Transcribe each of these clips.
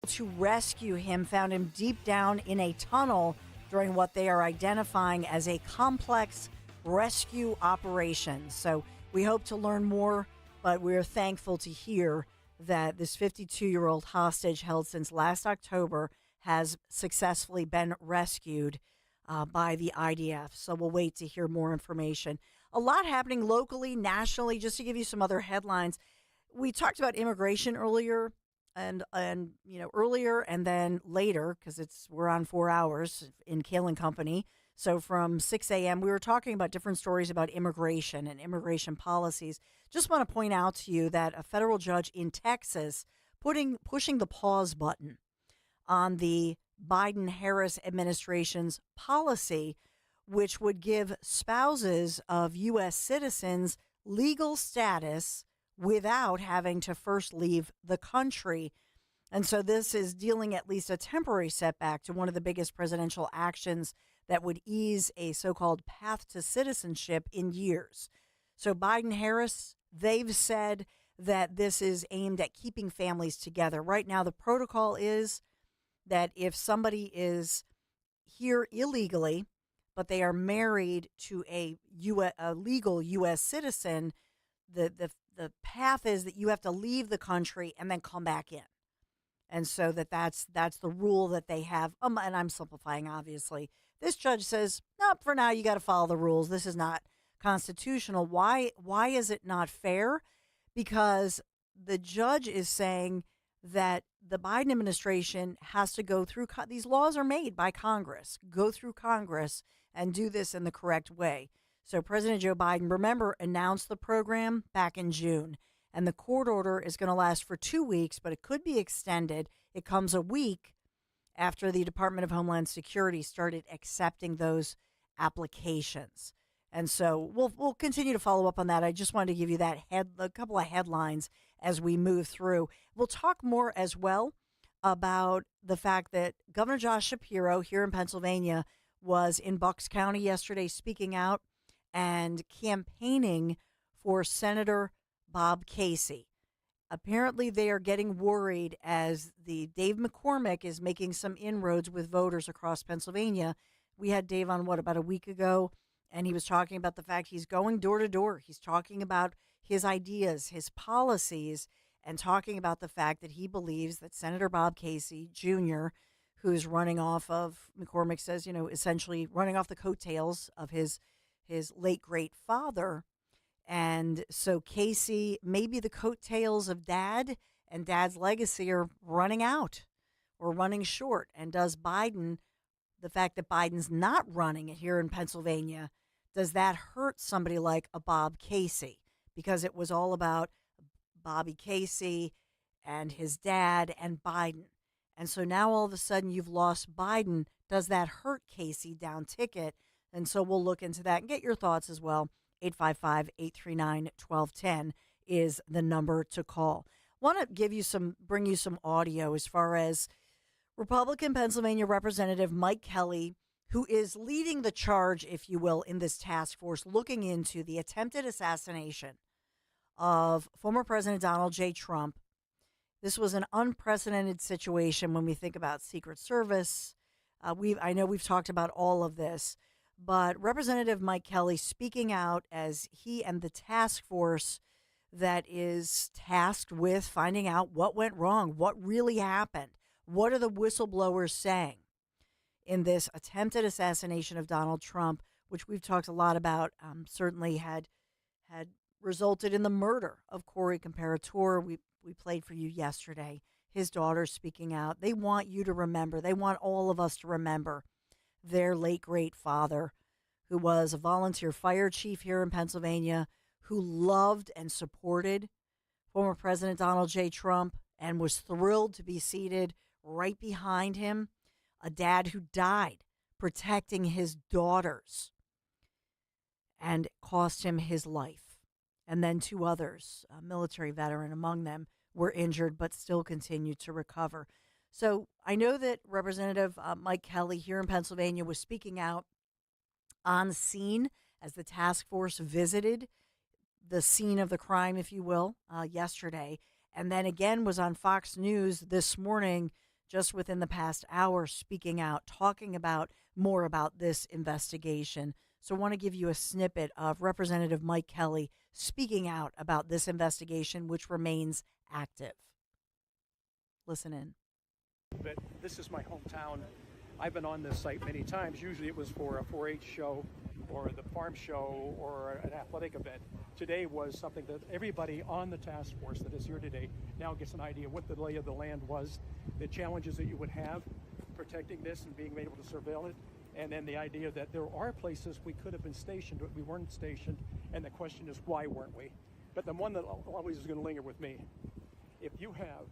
to rescue him found him deep down in a tunnel during what they are identifying as a complex rescue operation. So we hope to learn more, but we're thankful to hear that this 52-year-old hostage held since last October has successfully been rescued by the IDF. So we'll wait to hear more information. A lot happening locally, nationally. Just to give you some other headlines, we talked about immigration earlier, and earlier and then later, because we're on 4 hours in Kale and Company. So from 6 a.m., we were talking about different stories about immigration and immigration policies. Just want to point out to you that a federal judge in Texas pushing the pause button on the Biden-Harris administration's policy, which would give spouses of U.S. citizens legal status without having to first leave the country. And so this is dealing at least a temporary setback to one of the biggest presidential actions that would ease a so-called path to citizenship in years. So Biden-Harris, they've said that this is aimed at keeping families together. Right now, the protocol is that if somebody is here illegally, but they are married to a legal U.S. citizen, the path is that you have to leave the country and then come back in. And so that's the rule that they have. And I'm simplifying, obviously. This judge says, no, for now, you got to follow the rules. This is not constitutional. Why is it not fair? Because the judge is saying that the Biden administration has to go through, these laws are made by Congress, go through Congress and do this in the correct way. So President Joe Biden, remember, announced the program back in June, and the court order is going to last for 2 weeks, but it could be extended. It comes a week after the Department of Homeland Security started accepting those applications. And so we'll continue to follow up on that. I just wanted to give you a couple of headlines as we move through. We'll talk more as well about the fact that Governor Josh Shapiro here in Pennsylvania was in Bucks County yesterday speaking out and campaigning for Senator Bob Casey. Apparently, they are getting worried as the Dave McCormick is making some inroads with voters across Pennsylvania. We had Dave on, about a week ago, and he was talking about the fact he's going door to door. He's talking about his ideas, his policies, and talking about the fact that he believes that Senator Bob Casey Jr., who's running off of, McCormick says, essentially running off the coattails of his late great father. And so Casey, maybe the coattails of Dad and Dad's legacy are running out or running short. And does Biden, the fact that Biden's not running it here in Pennsylvania, does that hurt somebody like a Bob Casey? Because it was all about Bobby Casey and his dad and Biden. And so now all of a sudden you've lost Biden. Does that hurt Casey down ticket? And so we'll look into that and get your thoughts as well. 855-839-1210 is the number to call. Want to bring you some audio as far as Republican Pennsylvania Representative Mike Kelly, who is leading the charge, if you will, in this task force looking into the attempted assassination of former President Donald J. Trump. This was an unprecedented situation when we think about Secret Service. I know we've talked about all of this, but Representative Mike Kelly speaking out as he and the task force that is tasked with finding out what went wrong, what really happened, what are the whistleblowers saying in this attempted assassination of Donald Trump, which we've talked a lot about, certainly had resulted in the murder of Corey Comparator. We played for you yesterday, his daughter speaking out. They want you to remember. They want all of us to remember their late great father, who was a volunteer fire chief here in Pennsylvania, who loved and supported former President Donald J. Trump and was thrilled to be seated right behind him. A dad who died protecting his daughters and cost him his life. And then two others, a military veteran among them, were injured but still continued to recover. So I know that Representative Mike Kelly here in Pennsylvania was speaking out on scene as the task force visited the scene of the crime, if you will, yesterday. And then again was on Fox News this morning just within the past hour speaking out, talking about more about this investigation. So I want to give you a snippet of Representative Mike Kelly speaking out about this investigation, which remains active. Listen in. But this is my hometown. I've been on this site many times. Usually it was for a 4-H show or the farm show or an athletic event. Today was something that everybody on the task force that is here today now gets an idea what the lay of the land was, the challenges that you would have protecting this and being able to surveil it, and then the idea that there are places we could have been stationed, but we weren't stationed, and the question is, why weren't we? But the one that always is going to linger with me, if you have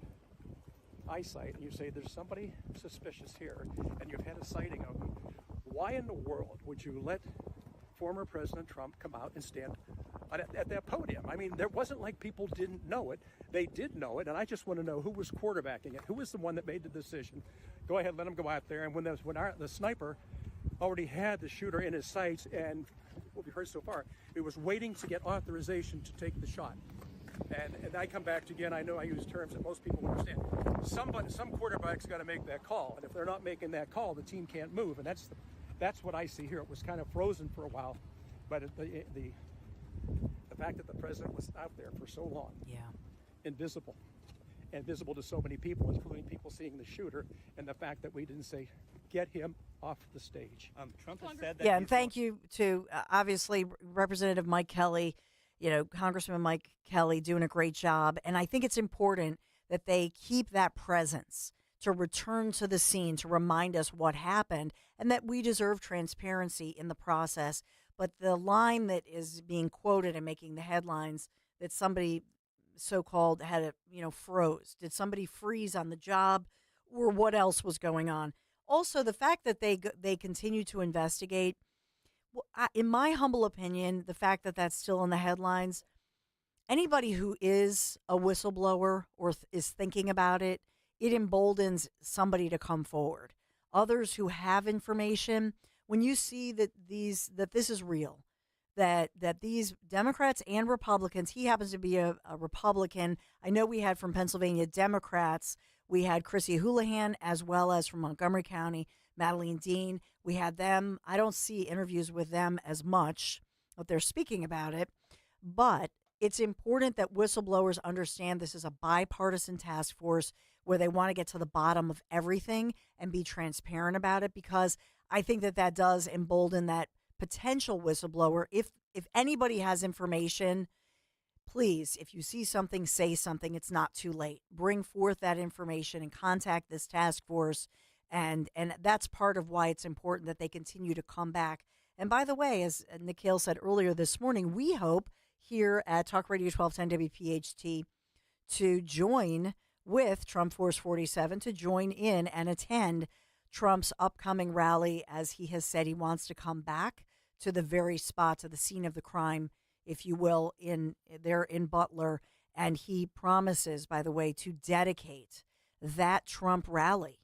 eyesight and you say there's somebody suspicious here and you've had a sighting of them, why in the world would you let former President Trump come out and stand at that podium? I mean, there wasn't like people didn't know it. They did know it, and I just want to know who was quarterbacking it. Who was the one that made the decision? Go ahead, let him go out there. And when the sniper already had the shooter in his sights, and what we've heard so far, it was waiting to get authorization to take the shot. And I come back to, again, I know I use terms that most people understand. Some quarterback's got to make that call, and if they're not making that call, the team can't move, and that's what I see here. It was kind of frozen for a while, but the fact that the president was out there for so long, invisible to so many people, including people seeing the shooter, and the fact that we didn't say, get him off the stage. Trump has said that. Yeah, and thank you to obviously Representative Mike Kelly, Congressman Mike Kelly doing a great job. And I think it's important that they keep that presence to return to the scene, to remind us what happened, and that we deserve transparency in the process. But the line that is being quoted and making the headlines, that somebody so-called had froze. Did somebody freeze on the job, or what else was going on? Also, the fact that they continue to investigate, in my humble opinion, the fact that that's still in the headlines, anybody who is a whistleblower or is thinking about it, it emboldens somebody to come forward. Others who have information, when you see that this is real, that these Democrats and Republicans, he happens to be a Republican. I know we had from Pennsylvania Democrats, we had Chrissy Houlihan, as well as from Montgomery County, Madeleine Dean. We had them. I don't see interviews with them as much, but they're speaking about it. But it's important that whistleblowers understand this is a bipartisan task force where they want to get to the bottom of everything and be transparent about it, because I think that does embolden that potential whistleblower. If anybody has information, please, if you see something, say something. It's not too late. Bring forth that information and contact this task force. And that's part of why it's important that they continue to come back. And by the way, as Nikhil said earlier this morning, we hope here at Talk Radio 1210 WPHT to join with Trump Force 47, to join in and attend Trump's upcoming rally, as he has said he wants to come back to the very spot, to the scene of the crime, if you will, in Butler. And he promises, by the way, to dedicate that Trump rally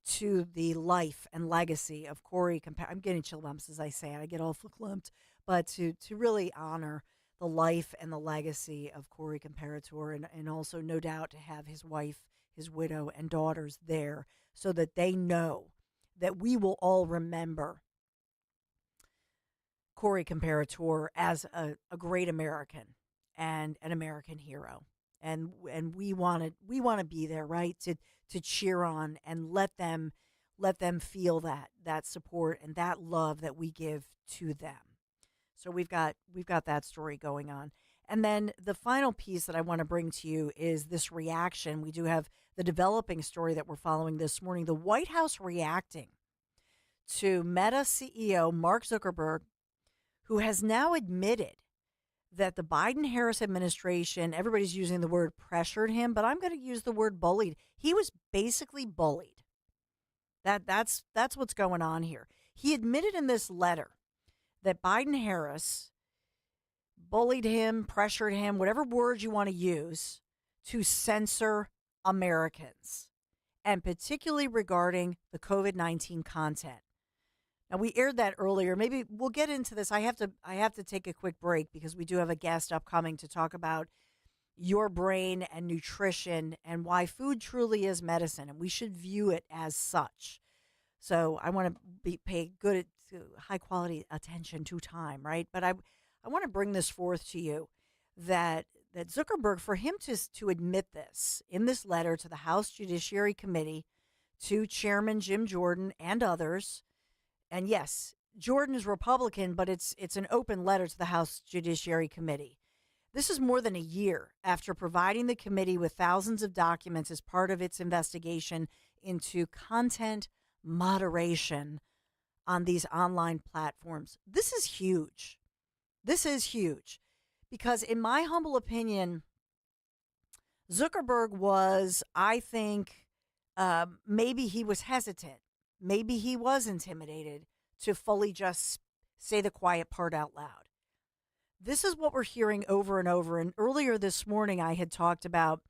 to the life and legacy of Corey. I'm getting chill bumps as I say it. I get all verklempt. But to really honor the life and the legacy of Corey Comparator, and also, no doubt, to have his wife, his widow, and daughters there, so that they know that we will all remember Corey Comparator as a great American and an American hero. And we want to be there, right, to cheer on and let them feel that support and that love that we give to them. So we've got that story going on. And then the final piece that I want to bring to you is this reaction. We do have the developing story that we're following this morning. The White House reacting to Meta CEO Mark Zuckerberg, who has now admitted that the Biden-Harris administration, everybody's using the word pressured him, but I'm going to use the word bullied. He was basically bullied. That's what's going on here. He admitted in this letter that Biden-Harris bullied him, pressured him, whatever words you want to use, to censor Americans, and particularly regarding the COVID-19 content. Now, we aired that earlier. Maybe we'll get into this. I have to take a quick break because we do have a guest upcoming to talk about your brain and nutrition and why food truly is medicine, and we should view it as such. So I want to pay good, high quality attention to time, right? But I want to bring this forth to you that Zuckerberg, for him to admit this in this letter to the House Judiciary Committee, to Chairman Jim Jordan and others, and yes, Jordan is Republican, but it's an open letter to the House Judiciary Committee. This is more than a year after providing the committee with thousands of documents as part of its investigation into content moderation on these online platforms. This is huge. This is huge because, in my humble opinion, Zuckerberg was, I think, maybe he was hesitant. Maybe he was intimidated to fully just say the quiet part out loud. This is what we're hearing over and over. And earlier this morning, I had talked about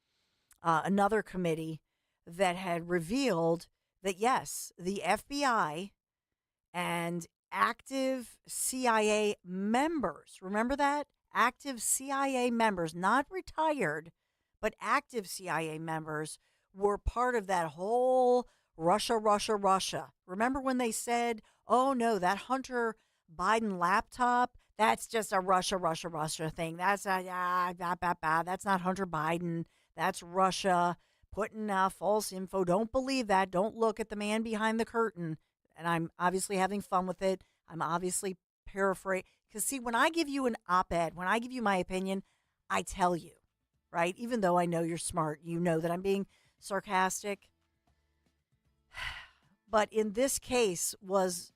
another committee that had revealed that, yes, the FBI and active CIA members, remember that? Active CIA members, not retired, but active CIA members were part of that whole Russia. Remember when they said, oh, no, that Hunter Biden laptop, that's just a Russia thing. That's that's not Hunter Biden. That's Russia putting false info. Don't believe that. Don't look at the man behind the curtain. And I'm obviously having fun with it. I'm obviously paraphrasing. Because, see, when I give you an op-ed, when I give you my opinion, I tell you, right? Even though I know you're smart, you know that I'm being sarcastic. But in this case, was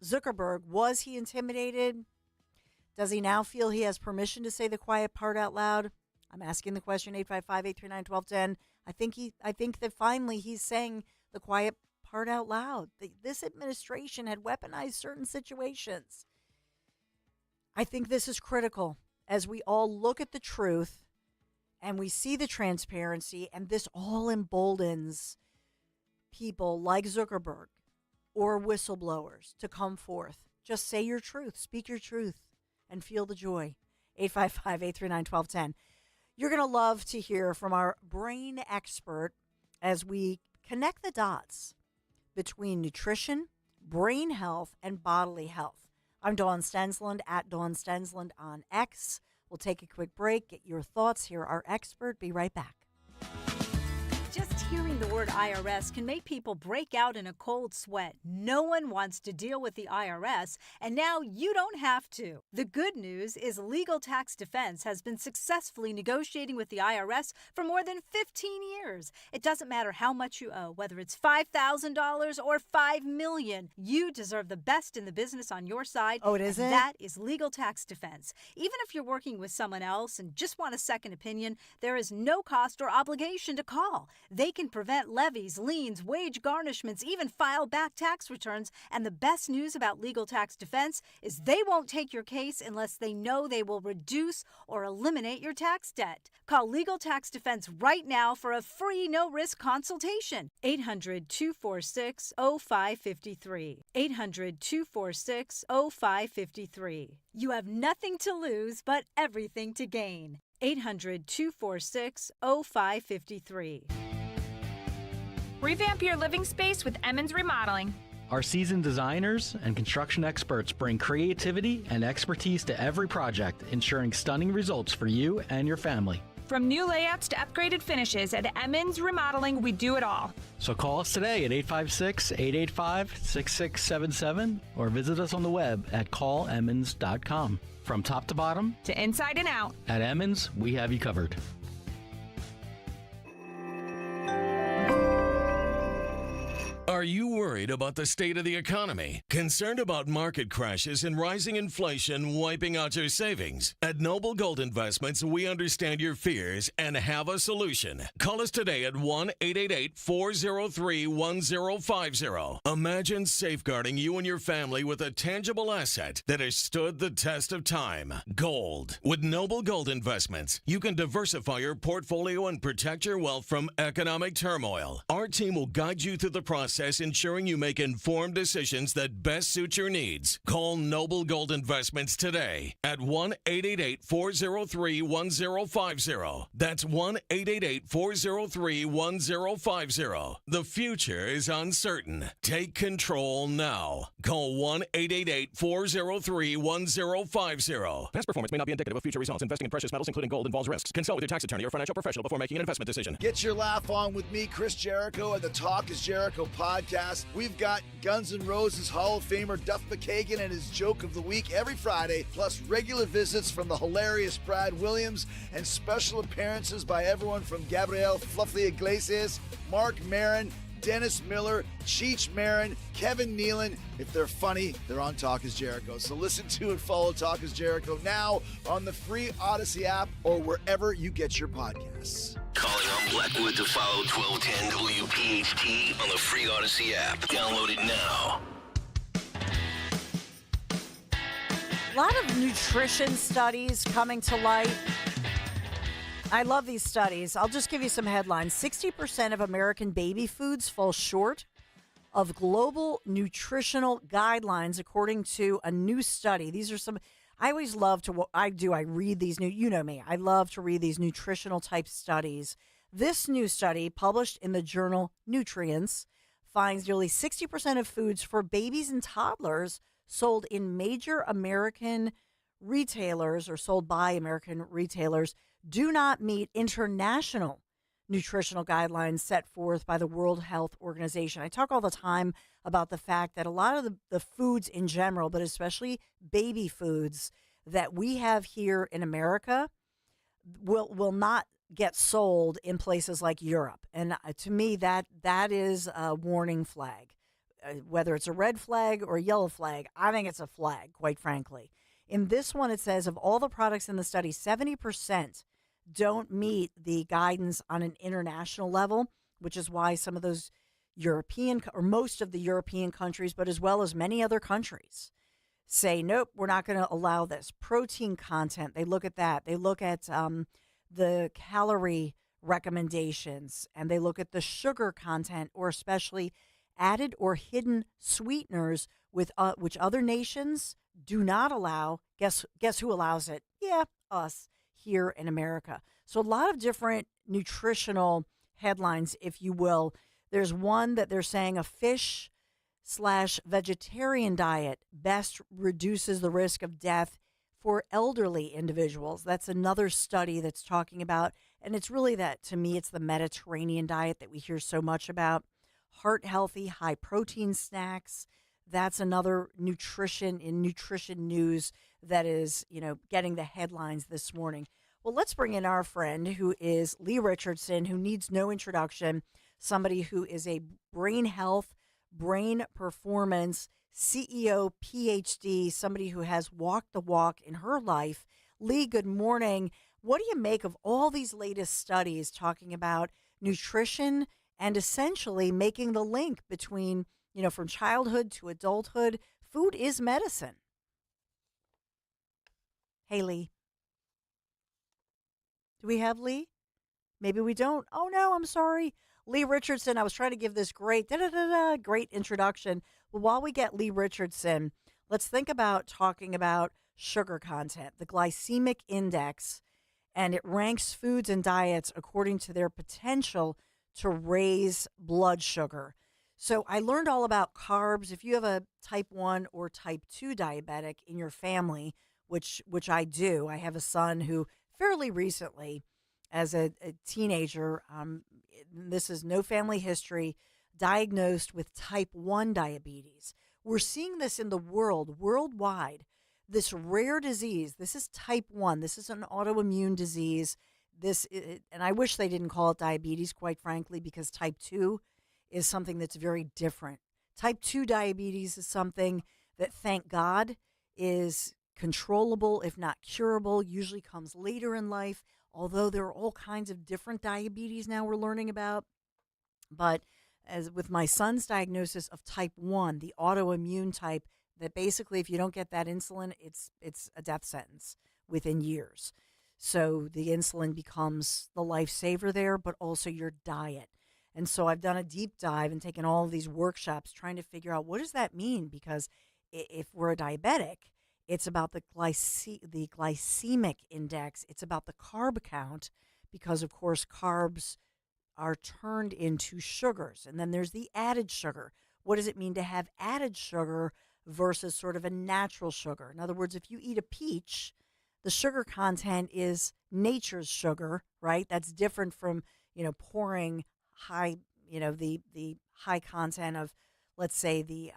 Zuckerberg, was he intimidated? Does he now feel he has permission to say the quiet part out loud? I'm asking the question, 855-839-1210. I think that finally he's saying the quiet part out loud. This administration had weaponized certain situations. I think this is critical as we all look at the truth and we see the transparency, and this all emboldens people like Zuckerberg or whistleblowers to come forth. Just say your truth, speak your truth, and feel the joy. 855-839-1210. You're going to love to hear from our brain expert as we connect the dots between nutrition, brain health, and bodily health. I'm Dawn Stensland at Dawn Stensland on X. We'll take a quick break, get your thoughts. Hear our expert. Be right back. Just hearing the word IRS can make people break out in a cold sweat. No one wants to deal with the IRS, and now you don't have to. The good news is Legal Tax Defense has been successfully negotiating with the IRS for more than 15 years. It doesn't matter how much you owe, whether it's $5,000 or $5 million. You deserve the best in the business on your side. Oh, it isn't? And that is Legal Tax Defense. Even if you're working with someone else and just want a second opinion, there is no cost or obligation to call. They can prevent levies, liens, wage garnishments, even file back tax returns. And the best news about Legal Tax Defense is they won't take your case unless they know they will reduce or eliminate your tax debt. Call Legal Tax Defense right now for a free no-risk consultation. 800-246-0553. 800-246-0553. You have nothing to lose but everything to gain. 800-246-0553. Revamp your living space with Emmons Remodeling. Our seasoned designers and construction experts bring creativity and expertise to every project, ensuring stunning results for you and your family. From new layouts to upgraded finishes, at Emmons Remodeling, we do it all. So call us today at 856-885-6677 or visit us on the web at callemmons.com. From top to bottom, To inside and out. at Emmons, we have you covered. Are you worried about the state of the economy? Concerned about market crashes and rising inflation wiping out your savings? At Noble Gold Investments, we understand your fears and have a solution. Call us today at 1-888-403-1050. Imagine safeguarding you and your family with a tangible asset that has stood the test of time. Gold. With Noble Gold Investments, you can diversify your portfolio and protect your wealth from economic turmoil. Our team will guide you through the process process ensuring you make informed decisions that best suit your needs. Call Noble Gold Investments today at 1-888-403-1050. That's 1-888-403-1050. The future is uncertain. Take control now. Call 1-888-403-1050. Past performance may not be indicative of future results. Investing in precious metals, including gold, involves risks. Consult with your tax attorney or financial professional before making an investment decision. Get your laugh on with me, Chris Jericho, and the Talk is Jericho podcast. We've got Guns N' Roses Hall of Famer Duff McKagan and his joke of the week every Friday, plus regular visits from the hilarious Brad Williams and special appearances by everyone from Gabriel Fluffy Iglesias, Mark Maron, Dennis Miller, Cheech Marin, Kevin Nealon. If they're funny, they're on Talk is Jericho. So listen to and follow Talk is Jericho now on the free Odyssey app or wherever you get your podcasts. Calling on Blackwood to follow 1210 WPHT on the free Odyssey app. Download it now. A lot of nutrition studies coming to light. I love these studies. I'll just give you some headlines. 60% of American baby foods fall short of global nutritional guidelines, according to a new study. These are some, I always love to, I read these you know me, I love to read these nutritional type studies. This new study, published in the journal Nutrients, finds nearly 60% of foods for babies and toddlers sold in major American retailers or sold by American retailers do not meet international nutritional guidelines set forth by the World Health Organization. I talk all the time about the fact that a lot of the foods in general, but especially baby foods that we have here in America will not get sold in places like Europe. And to me, that is a warning flag. Whether it's a red flag or a yellow flag, I think it's a flag, quite frankly. In this one, it says of all the products in the study, 70% don't meet the guidance on an international level, which is why some of those European or most of the European countries, but as well as many other countries, say, nope, we're not going to allow this. Protein content, they look at that. They look at the calorie recommendations, and they look at the sugar content, or especially added or hidden sweeteners with which other nations do not allow. Guess who allows it? Yeah, us here in America. So a lot of different nutritional headlines, if you will. There's one that they're saying a fish/vegetarian diet best reduces the risk of death for elderly individuals. That's another study that's talking about, and it's really that, to me, it's the Mediterranean diet that we hear so much about. Heart healthy, high protein snacks. That's another nutrition news that is, getting the headlines this morning. Well, let's bring in our friend who is Lee Richardson, who needs no introduction, somebody who is a brain health, brain performance CEO, PhD, somebody who has walked the walk in her life. Lee, good morning. What do you make of all these latest studies talking about nutrition and essentially making the link between, from childhood to adulthood? Food is medicine. Hey, Lee. Do we have Lee? Maybe we don't. Oh, no, I'm sorry. Lee Richardson, I was trying to give this great introduction. Well, while we get Lee Richardson, let's think about talking about sugar content, the glycemic index, and it ranks foods and diets according to their potential to raise blood sugar. So I learned all about carbs. If you have a type 1 or type 2 diabetic in your family, which I do, I have a son who fairly recently, as a teenager, this is no family history, diagnosed with type 1 diabetes. We're seeing this in the worldwide, this rare disease. This is type 1. This is an autoimmune disease. And I wish they didn't call it diabetes, quite frankly, because type 2 is something that's very different. Type 2 diabetes is something that, thank God, is controllable, if not curable, usually comes later in life, although there are all kinds of different diabetes now we're learning about. But as with my son's diagnosis of type 1, the autoimmune type, that basically if you don't get that insulin, it's a death sentence within years. So the insulin becomes the lifesaver there, but also your diet. And so I've done a deep dive and taken all of these workshops trying to figure out what does that mean? Because if we're a diabetic, it's about the glycemic index. It's about the carb count because, of course, carbs are turned into sugars. And then there's the added sugar. What does it mean to have added sugar versus sort of a natural sugar? In other words, if you eat a peach, the sugar content is nature's sugar, right? That's different from, pouring high, the high content of, let's say the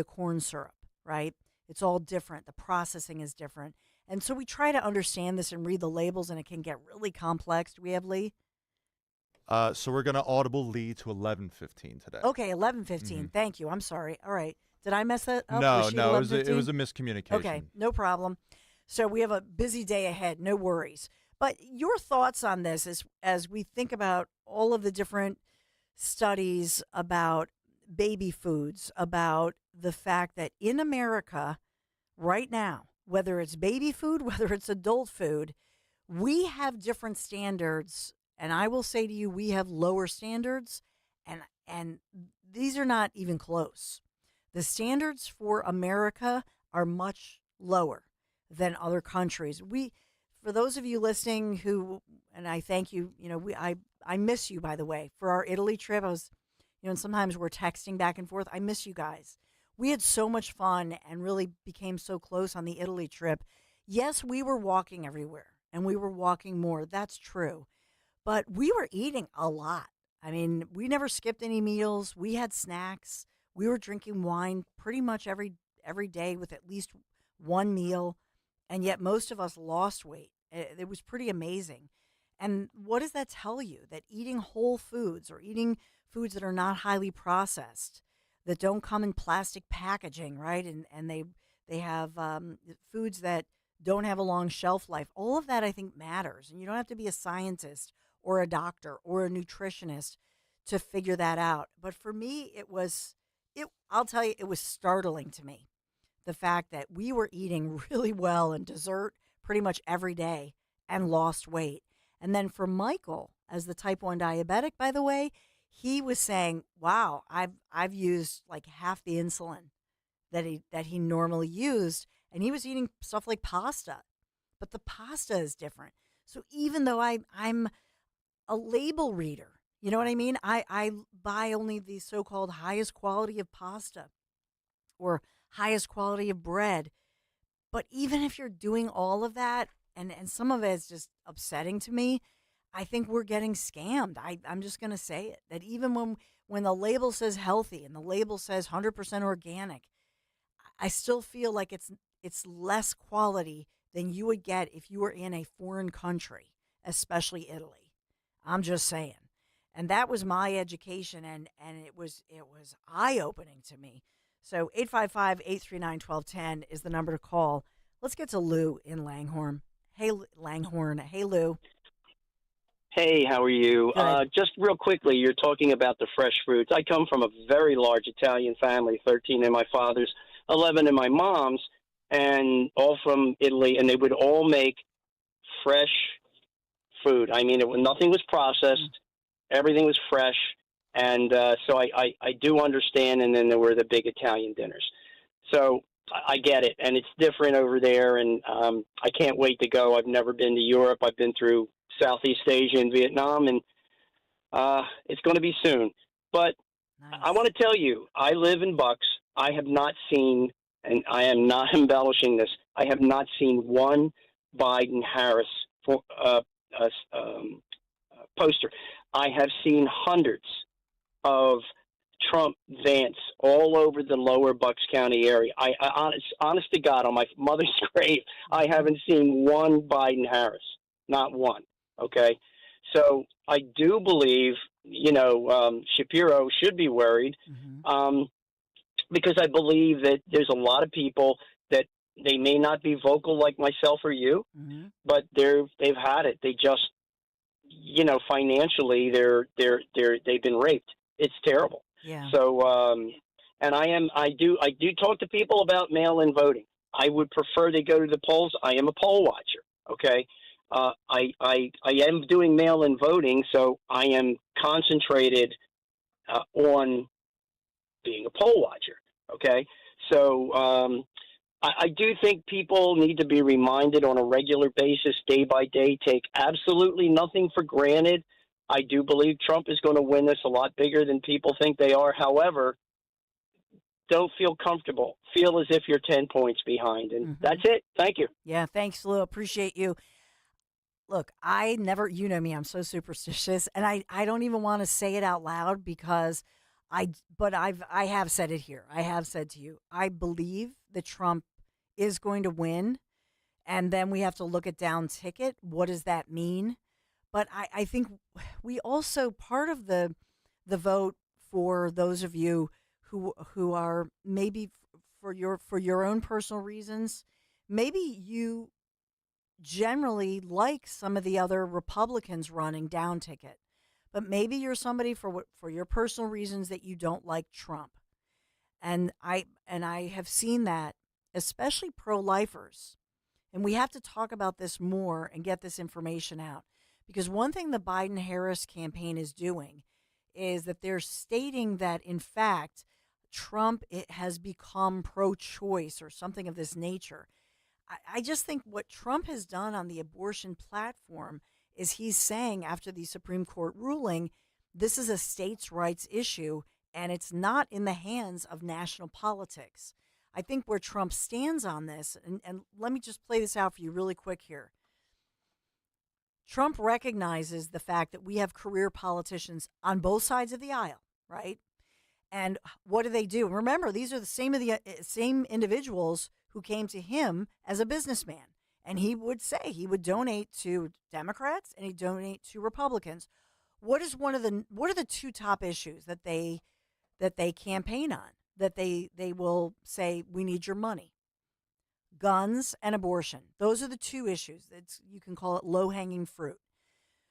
corn syrup, right? It's all different. The processing is different. And so we try to understand this and read the labels, and it can get really complex. Do we have Lee? So we're going to audible Lee to 11:15 today. Okay, 11:15. Thank you. I'm sorry. All right. Did I mess that up? No, it was a miscommunication. Okay, no problem. So we have a busy day ahead. No worries. But your thoughts on this as we think about all of the different studies about baby foods, about the fact that in America right now, whether it's baby food, whether it's adult food, we have different standards. And I will say to you, we have lower standards, and these are not even close. The standards for America are much lower than other countries. For those of you listening who, and I thank you, I miss you, by the way, for our Italy trip. I was, and sometimes we're texting back and forth. I miss you guys. We had so much fun and really became so close on the Italy trip. Yes, we were walking everywhere, and we were walking more. That's true. But we were eating a lot. I mean, we never skipped any meals. We had snacks. We were drinking wine pretty much every day with at least one meal. And yet most of us lost weight. It was pretty amazing. And what does that tell you? That eating whole foods or eating foods that are not highly processed, that don't come in plastic packaging, right? And they have foods that don't have a long shelf life. All of that, I think, matters. And you don't have to be a scientist or a doctor or a nutritionist to figure that out. But for me, I'll tell you, it was startling to me. The fact that we were eating really well and dessert pretty much every day and lost weight. And then for Michael, as the type 1 diabetic, by the way, he was saying, wow, I've used like half the insulin that he normally used. And he was eating stuff like pasta. But the pasta is different. So even though I'm a label reader, you know what I mean? I buy only the so-called highest quality of pasta or highest quality of bread. But even if you're doing all of that, and some of it is just upsetting to me, I think we're getting scammed. I'm just going to say it, that even when the label says healthy and the label says 100% organic, I still feel like it's less quality than you would get if you were in a foreign country, especially Italy. I'm just saying. And that was my education, and it was eye-opening to me. So 855-839-1210 is the number to call. Let's get to Lou in Langhorne. Hey, Lou. Hey, how are you? Just real quickly, you're talking about the fresh fruits. I come from a very large Italian family, 13 in my father's, 11 in my mom's, and all from Italy, and they would all make fresh food. I mean, nothing was processed. Everything was fresh. And so I do understand, and then there were the big Italian dinners. So I get it, and it's different over there, and I can't wait to go. I've never been to Europe. I've been through Southeast Asia and Vietnam, and it's going to be soon. But nice. I want to tell you, I live in Bucks. I have not seen, and I am not embellishing this, I have not seen one Biden-Harris poster. I have seen hundreds of Trump Vance all over the lower Bucks County area. I honest to God, on my mother's grave, I haven't seen one Biden-Harris, not one. Okay, so I do believe, Shapiro should be worried, because I believe that there's a lot of people that they may not be vocal like myself or you, but they've had it. They just, financially, they've been raped. It's terrible. Yeah. So, and I do talk to people about mail-in voting. I would prefer they go to the polls. I am a poll watcher. Okay. I am doing mail-in voting, so I am concentrated on being a poll watcher. Okay, so I do think people need to be reminded on a regular basis, day by day. Take absolutely nothing for granted. I do believe Trump is going to win this a lot bigger than people think they are. However, don't feel comfortable. Feel as if you're 10 points behind. And that's it. Thank you. Yeah, thanks, Lou. Appreciate you. Look, I never, you know me, I'm so superstitious, and I don't even want to say it out loud because I have said it here. I have said to you, I believe that Trump is going to win, and then we have to look at down ticket. What does that mean? But I think we also, part of the vote for those of you who are maybe for your own personal reasons, maybe you generally like some of the other Republicans running down ticket, but maybe you're somebody for your personal reasons that you don't like Trump. And I have seen that, especially pro-lifers. And we have to talk about this more and get this information out, because one thing the Biden-Harris campaign is doing is that they're stating that, in fact, Trump has become pro-choice or something of this nature. I just think what Trump has done on the abortion platform is he's saying, after the Supreme Court ruling, this is a states' rights issue and it's not in the hands of national politics. I think where Trump stands on this, and let me just play this out for you really quick here. Trump recognizes the fact that we have career politicians on both sides of the aisle, right? And what do? Remember, these are the same individuals who came to him as a businessman. And he would say he would donate to Democrats and he'd donate to Republicans. What are the two top issues that they campaign on, that they will say, we need your money? Guns and abortion. Those are the two issues. You can call it low-hanging fruit.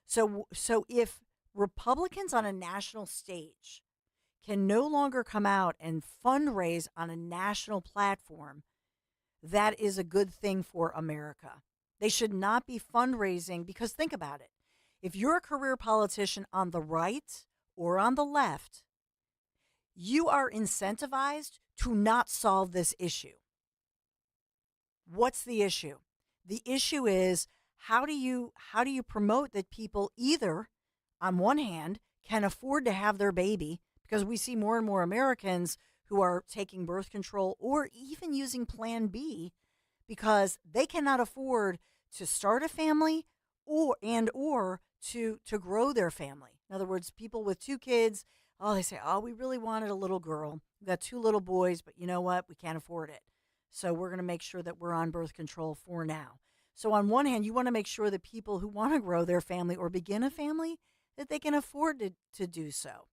So if Republicans on a national stage can no longer come out and fundraise on a national platform, that is a good thing for America. They should not be fundraising, because think about it. If you're a career politician on the right or on the left, you are incentivized to not solve this issue. What's the issue? The issue is, how do you promote that people either, on one hand, can afford to have their baby, because we see more and more Americans who are taking birth control or even using Plan B because they cannot afford to start a family or to grow their family. In other words, people with 2 kids, they say, we really wanted a little girl. We've got 2 little boys, but you know what? We can't afford it. So we're going to make sure that we're on birth control for now. So on one hand, you want to make sure that people who want to grow their family or begin a family, that they can afford to do so.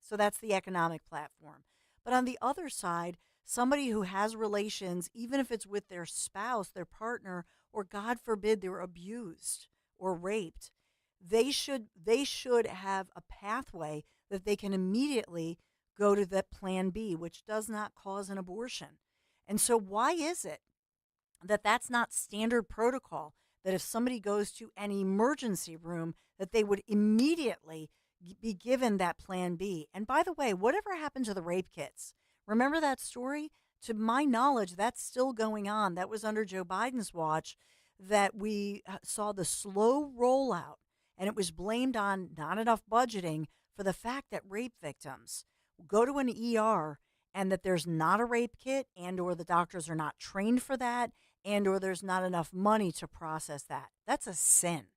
So that's the economic platform. But on the other side, somebody who has relations, even if it's with their spouse, their partner, or God forbid they're abused or raped, they should have a pathway that they can immediately go to that Plan B, which does not cause an abortion. And so why is it that that's not standard protocol, that if somebody goes to an emergency room, that they would immediately be given that Plan B? And by the way, whatever happened to the rape kits? Remember that story? To my knowledge, that's still going on. That was under Joe Biden's watch that we saw the slow rollout, and it was blamed on not enough budgeting for the fact that rape victims go to an ER and that there's not a rape kit, and or the doctors are not trained for that, and or there's not enough money to process that. That's a sin.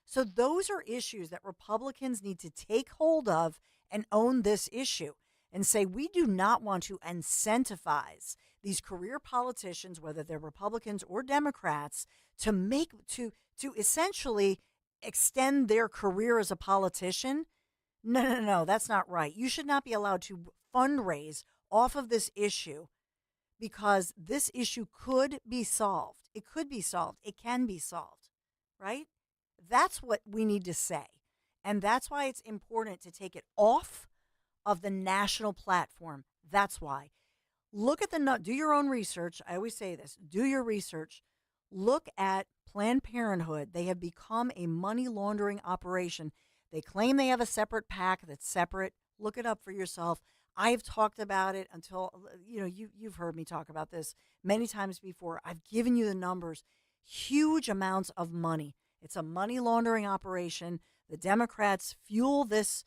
So those are issues that Republicans need to take hold of and own this issue and say, we do not want to incentivize these career politicians, whether they're Republicans or Democrats, to essentially extend their career as a politician. No, that's not right. You should not be allowed to fundraise off of this issue, because this issue could be solved. It could be solved. It can be solved, right? That's what we need to say. And that's why it's important to take it off of the national platform. That's why. Look at do your own research. I always say this. Do your research. Look at Planned Parenthood, they have become a money laundering operation. They claim they have a separate PAC that's separate. Look it up for yourself. I've talked about it until, you've heard me talk about this many times before. I've given you the numbers. Huge amounts of money. It's a money laundering operation. The Democrats fuel this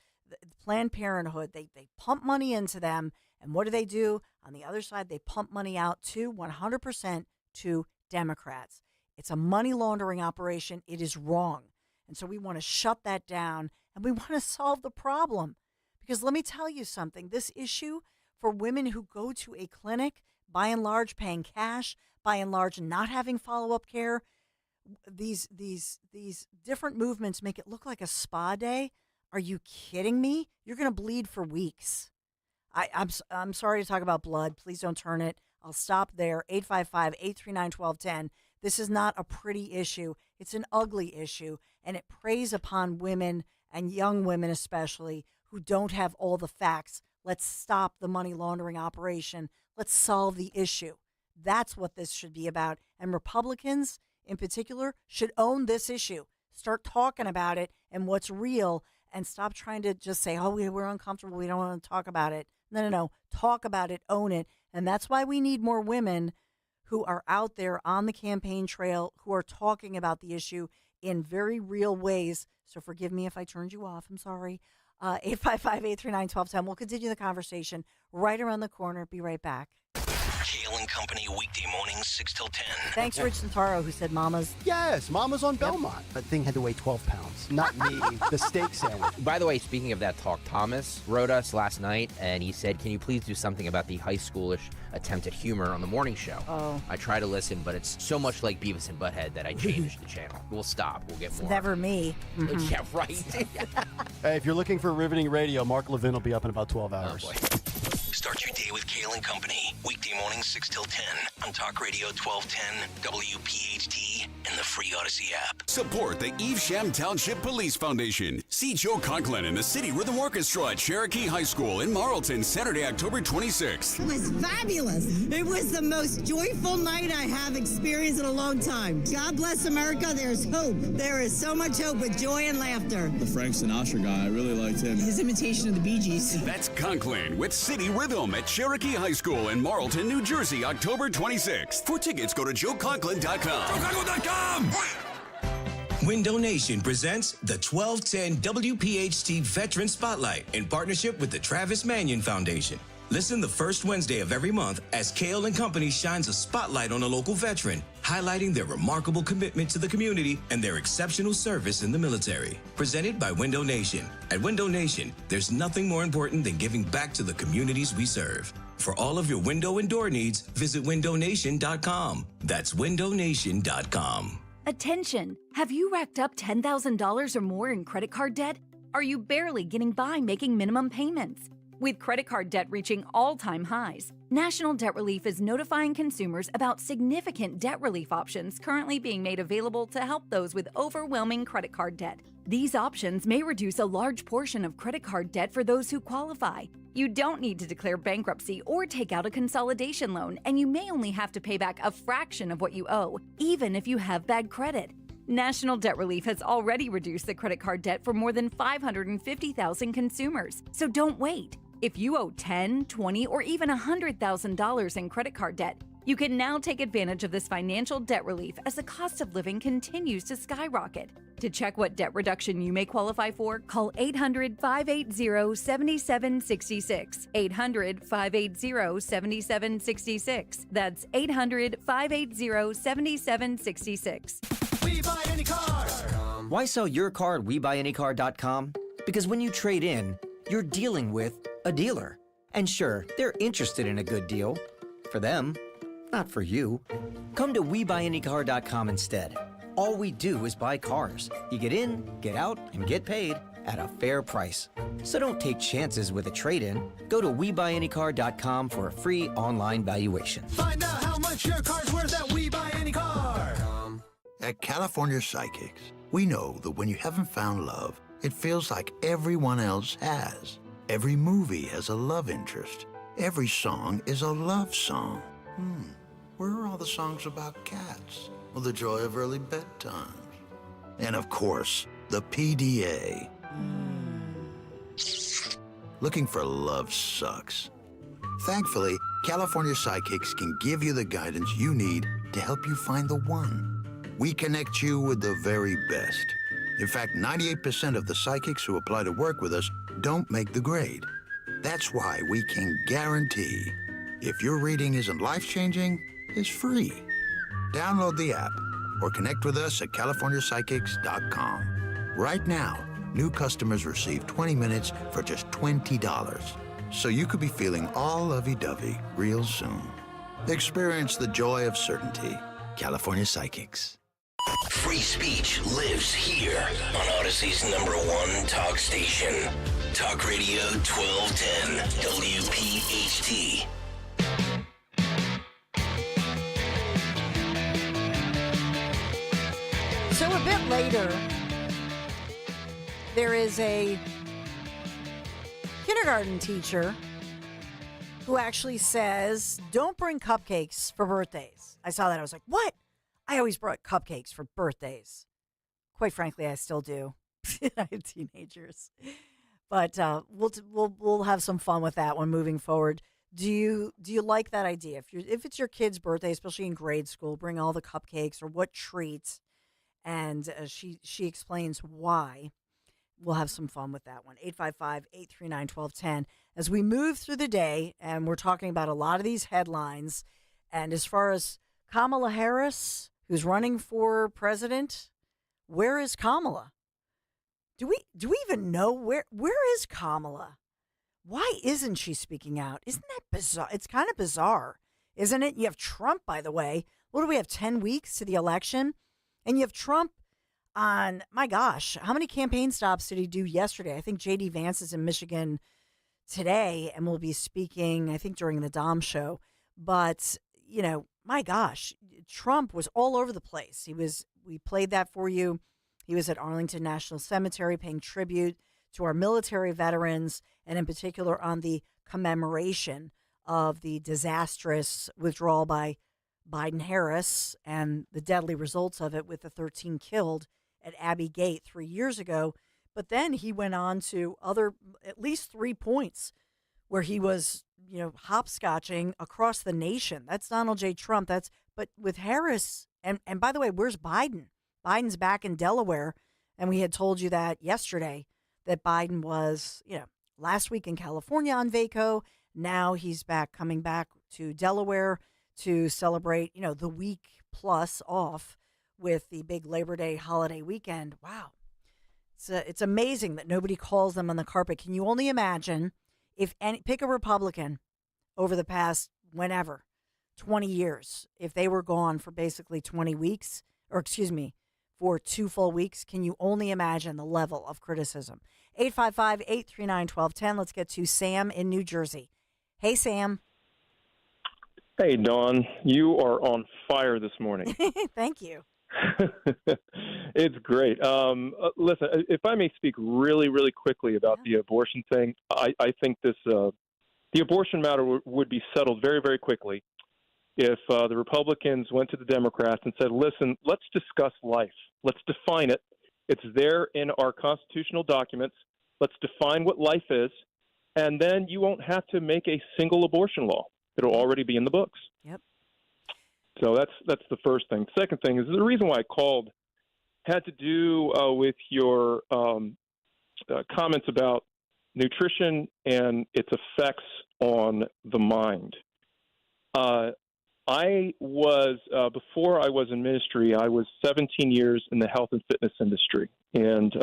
Planned Parenthood. They pump money into them. And what do? On the other side, they pump money out to 100% to Democrats. It's a money laundering operation. It is wrong. And so we want to shut that down, and we want to solve the problem. Because let me tell you something, this issue for women who go to a clinic, by and large paying cash, by and large not having follow-up care, these different movements make it look like a spa day. Are you kidding me? You're going to bleed for weeks. I'm sorry to talk about blood. Please don't turn it. I'll stop there. 855-839-1210. This is not a pretty issue. It's an ugly issue, and it preys upon women, and young women especially, who don't have all the facts. Let's stop the money laundering operation. Let's solve the issue. That's what this should be about. And Republicans, in particular, should own this issue. Start talking about it and what's real, and stop trying to just say, we're uncomfortable, we don't want to talk about it. No. Talk about it, own it. And that's why we need more women who are out there on the campaign trail, who are talking about the issue in very real ways. So forgive me if I turned you off. I'm sorry. 855-839-1210. We'll continue the conversation right around the corner. Be right back. Kale and Company weekday mornings 6 till 10. Thanks, Rich Santaro, who said Mama's. Yes, Mama's on Belmont. That thing had to weigh 12 pounds. Not me, the steak sandwich. By the way, speaking of that talk, Thomas wrote us last night, and he said, can you please do something about the high schoolish attempt at humor on the morning show? Oh. I try to listen, but it's so much like Beavis and Butthead that I changed the channel. We'll stop. We'll get more. Never me. Mm-hmm. Yeah, right. Hey, if you're looking for riveting radio, Mark Levin will be up in about 12 hours. Oh, boy. Start your day with Kale and Company. Weekday mornings 6 till 10 on Talk Radio 1210, WPHT, and the free Odyssey app. Support the Evesham Township Police Foundation. See Joe Conklin and the City Rhythm Orchestra at Cherokee High School in Marlton, Saturday, October 26th. It was fabulous. It was the most joyful night I have experienced in a long time. God bless America. There's hope. There is so much hope with joy and laughter. The Frank Sinatra guy, I really liked him. His imitation of the Bee Gees. That's Conklin with City Rhythm at Cherokee High School in Marlton, New Jersey, October 26th. For tickets, go to joeconklin.com. joeconklin.com! Window Nation presents the 1210 WPHT Veteran Spotlight in partnership with the Travis Manion Foundation. Listen the first Wednesday of every month as Kale and Company shines a spotlight on a local veteran, highlighting their remarkable commitment to the community and their exceptional service in the military. Presented by Window Nation. At Window Nation, there's nothing more important than giving back to the communities we serve. For all of your window and door needs, visit windownation.com. That's windownation.com. Attention! Have you racked up $10,000 or more in credit card debt? Are you barely getting by making minimum payments? With credit card debt reaching all-time highs, National Debt Relief is notifying consumers about significant debt relief options currently being made available to help those with overwhelming credit card debt. These options may reduce a large portion of credit card debt for those who qualify. You don't need to declare bankruptcy or take out a consolidation loan, and you may only have to pay back a fraction of what you owe, even if you have bad credit. National Debt Relief has already reduced the credit card debt for more than 550,000 consumers, so don't wait. If you owe $10,000, $20,000, or even $100,000 in credit card debt, you can now take advantage of this financial debt relief as the cost of living continues to skyrocket. To check what debt reduction you may qualify for, call 800-580-7766. 800-580-7766. That's 800-580-7766. We buy any car. Why sell your car at WeBuyAnyCar.com? Because when you trade in, you're dealing with a dealer. And sure, they're interested in a good deal. For them, not for you. Come to WeBuyAnyCar.com instead. All we do is buy cars. You get in, get out, and get paid at a fair price. So don't take chances with a trade-in. Go to WeBuyAnyCar.com for a free online valuation. Find out how much your car's worth at WeBuyAnyCar. At California Psychics, we know that when you haven't found love, it feels like everyone else has. Every movie has a love interest. Every song is a love song. Where are all the songs about cats? Well, the joy of early bedtimes. And of course, the PDA. Looking for love sucks. Thankfully, California Psychics can give you the guidance you need to help you find the one. We connect you with the very best. In fact, 98% of the psychics who apply to work with us don't make the grade. That's why we can guarantee if your reading isn't life-changing, it's free. Download the app or connect with us at CaliforniaPsychics.com. Right now, new customers receive 20 minutes for just $20. So you could be feeling all lovey-dovey real soon. Experience the joy of certainty. California Psychics. Free speech lives here on Odyssey's #1 talk station. Talk Radio 1210 WPHT. So a bit later, there is a kindergarten teacher who actually says, don't bring cupcakes for birthdays. I saw that. I was like, what? I always brought cupcakes for birthdays. Quite frankly, I still do. I have teenagers. But we'll have some fun with that one moving forward. Do you like that idea? If it's your kid's birthday, especially in grade school, bring all the cupcakes or what treats, and she explains why. We'll have some fun with that one. 855-839-1210. As we move through the day, and we're talking about a lot of these headlines, and as far as Kamala Harris, who's running for president, where is Kamala? Do we even know where is Kamala? Why isn't she speaking out? Isn't that bizarre? It's kind of bizarre, isn't it? You have Trump, by the way. What do we have, 10 weeks to the election? And you have Trump on, my gosh, how many campaign stops did he do yesterday? I think J.D. Vance is in Michigan today and will be speaking, I think, during the Dom show. But, my gosh, Trump was all over the place. We played that for you. He was at Arlington National Cemetery paying tribute to our military veterans, and in particular on the commemoration of the disastrous withdrawal by Biden-Harris and the deadly results of it with the 13 killed at Abbey Gate 3 years ago. But then he went on to at least 3 points where he was, hopscotching across the nation. That's Donald J. Trump. But with Harris, and by the way, where's Biden? Biden's back in Delaware, and we had told you that yesterday, that Biden was, last week in California on Vaco. Now he's coming back to Delaware to celebrate, the week plus off with the big Labor Day holiday weekend. Wow. It's amazing that nobody calls them on the carpet. Can you only imagine pick a Republican over the past 20 years, if they were gone for basically 20 weeks, for 2 full weeks, can you only imagine the level of criticism? 855-839-1210. Let's get to Sam in New Jersey. Hey, Sam. Hey, Dawn. You are on fire this morning. Thank you. It's great. Listen, if I may speak really, really quickly about the abortion thing, I think the abortion matter would be settled very, very quickly if the Republicans went to the Democrats and said, listen, let's discuss life. Let's define it. It's there in our constitutional documents. Let's define what life is, and then you won't have to make a single abortion law. It'll already be in the books. Yep. So that's the first thing. Second thing is the reason why I called had to do with your comments about nutrition and its effects on the mind. I was, before I was in ministry, I was 17 years in the health and fitness industry. And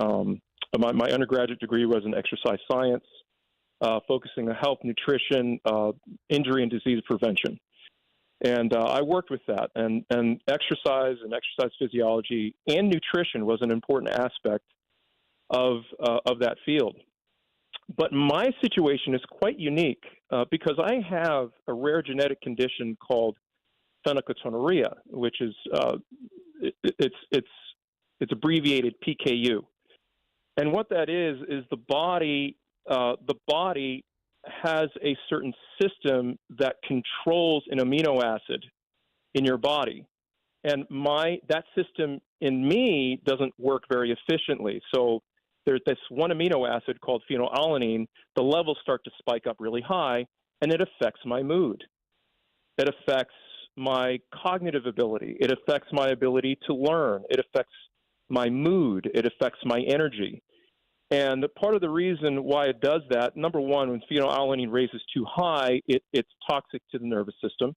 my undergraduate degree was in exercise science, focusing on health, nutrition, injury and disease prevention. And I worked with that. And exercise and exercise physiology and nutrition was an important aspect of that field. But my situation is quite unique because I have a rare genetic condition called phenylketonuria, which is it's abbreviated PKU. And what that is the body has a certain system that controls an amino acid in your body. and that system in me doesn't work very efficiently. So there's this one amino acid called phenylalanine. The levels start to spike up really high, and it affects my mood. It affects my cognitive ability. It affects my ability to learn. It affects my mood. It affects my energy. And part of the reason why it does that, number one, when phenylalanine raises too high, it's toxic to the nervous system.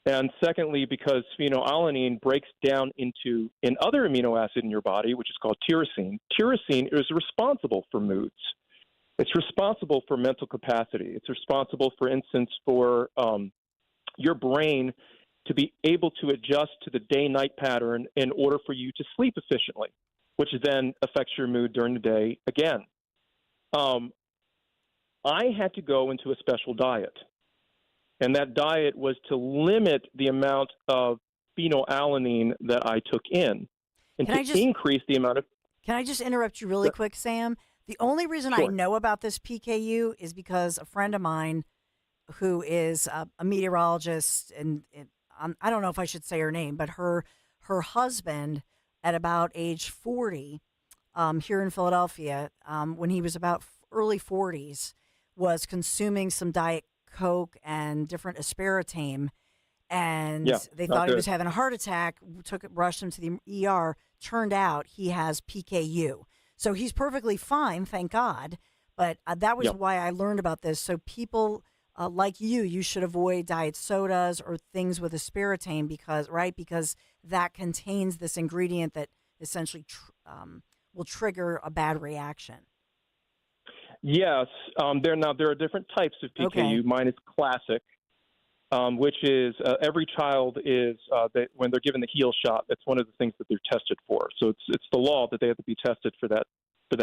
And secondly, because phenylalanine breaks down into another amino acid in your body, which is called tyrosine. Tyrosine is responsible for moods. It's responsible for mental capacity. It's responsible, for instance, for your brain to be able to adjust to the day-night pattern in order for you to sleep efficiently, which then affects your mood during the day again. I had to go into a special diet, and that diet was to limit the amount of phenylalanine that I took in and increase the amount of... Can I just interrupt you really quick, Sam? The only reason I know about this PKU is because a friend of mine who is a meteorologist, and I don't know if I should say her name, but her husband at about age 40 here in Philadelphia, when he was about early 40s, was consuming some Diet Coke and different aspartame, and they thought he was having a heart attack, rushed him to the ER. Turned out he has PKU. So he's perfectly fine, thank God, but that was why I learned about this. So people... like you should avoid diet sodas or things with aspartame because that contains this ingredient that essentially will trigger a bad reaction. Yes, there are different types of PKU. Okay. Mine is classic, which is every child is when they're given the heel shot. That's one of the things that they're tested for. So it's the law that they have to be tested for that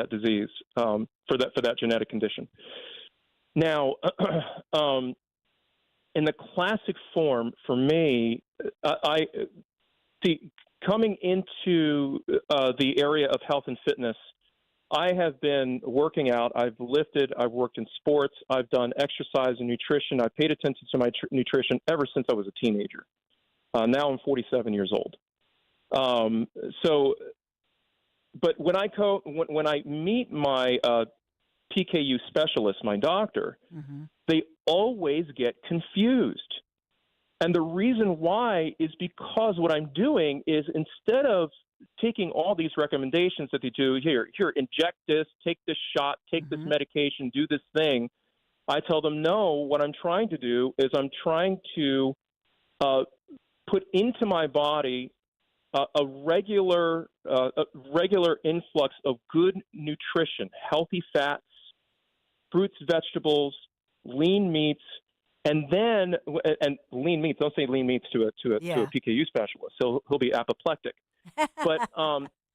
disease, for that genetic condition. Now, in the classic form, for me, I see coming into the area of health and fitness, I have been working out. I've lifted. I've worked in sports. I've done exercise and nutrition. I've paid attention to my nutrition ever since I was a teenager. Now I'm 47 years old. But when I meet my PKU specialist, my doctor, they always get confused. And the reason why is because what I'm doing is, instead of taking all these recommendations that they do, here, inject this, take this shot, take this medication, do this thing, I tell them, no, what I'm trying to do is I'm trying to put into my body a regular influx of good nutrition, healthy fats, fruits, vegetables, lean meats, and lean meats. Don't say lean meats to a PKU specialist. He'll be apoplectic. But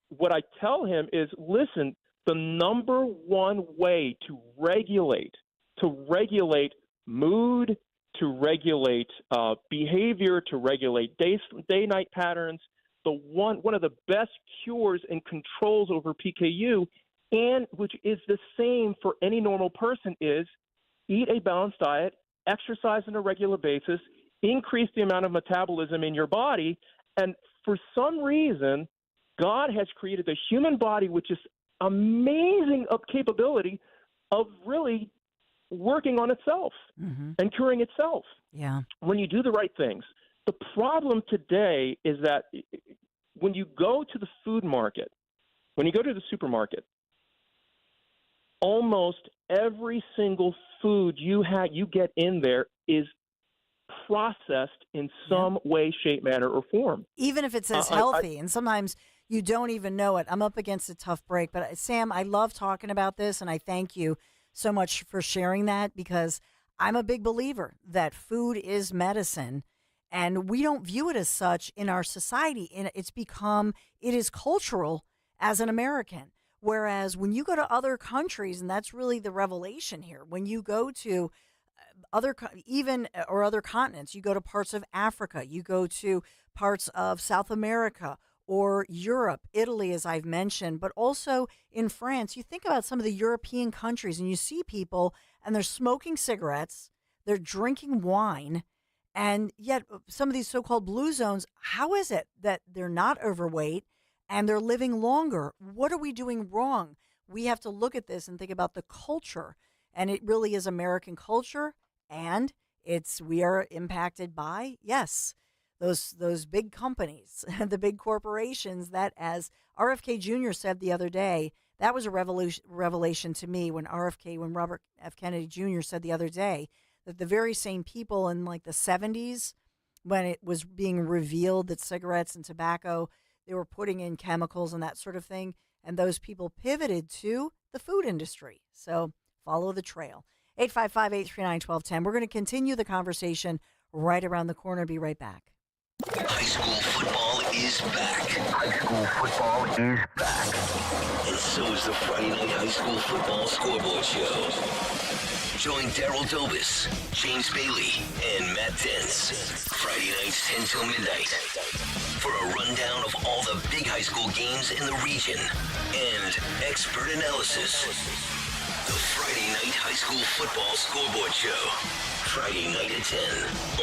what I tell him is, listen, the number one way to regulate mood, to regulate behavior, to regulate day-night patterns, one of the best cures and controls over PKU, and which is the same for any normal person, is eat a balanced diet, exercise on a regular basis, increase the amount of metabolism in your body. And for some reason, God has created the human body with this amazing capability of really working on itself and curing itself. Yeah. When you do the right things. The problem today is that when you go to the food market, when you go to the supermarket, almost every single food you get in there is processed in some way, shape, manner, or form. Even if it says healthy, and sometimes you don't even know it. I'm up against a tough break, but Sam, I love talking about this, and I thank you so much for sharing that, because I'm a big believer that food is medicine, and we don't view it as such in our society. And it is cultural as an American. Whereas when you go to other countries, and that's really the revelation here, when you go to other continents, you go to parts of Africa, you go to parts of South America or Europe, Italy, as I've mentioned, but also in France, you think about some of the European countries and you see people and they're smoking cigarettes, they're drinking wine, And yet some of these so-called blue zones, how is it that they're not overweight and they're living longer? What are we doing wrong? We have to look at this and think about the culture. And it really is American culture. And we are impacted by, yes, those big companies, the big corporations that, as RFK Jr. said the other day, that was a revelation to me when Robert F. Kennedy Jr. said the other day that the very same people in like the 70s, when it was being revealed that cigarettes and tobacco, they were putting in chemicals and that sort of thing, and those people pivoted to the food industry. So follow the trail. 855-839-1210. We're going to continue the conversation right around the corner. Be right back. High school football is back. High school football is back. And so is the Friday Night High School Football Scoreboard Show. Join Daryl Dobis, James Bailey, and Matt Dentz. Friday nights 10 till midnight for a rundown of all the big high school games in the region and expert analysis. The Friday Night High School Football Scoreboard Show. Friday night at 10.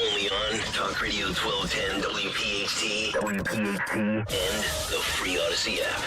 Only on Talk Radio 1210 WPHT, and the free Odyssey app.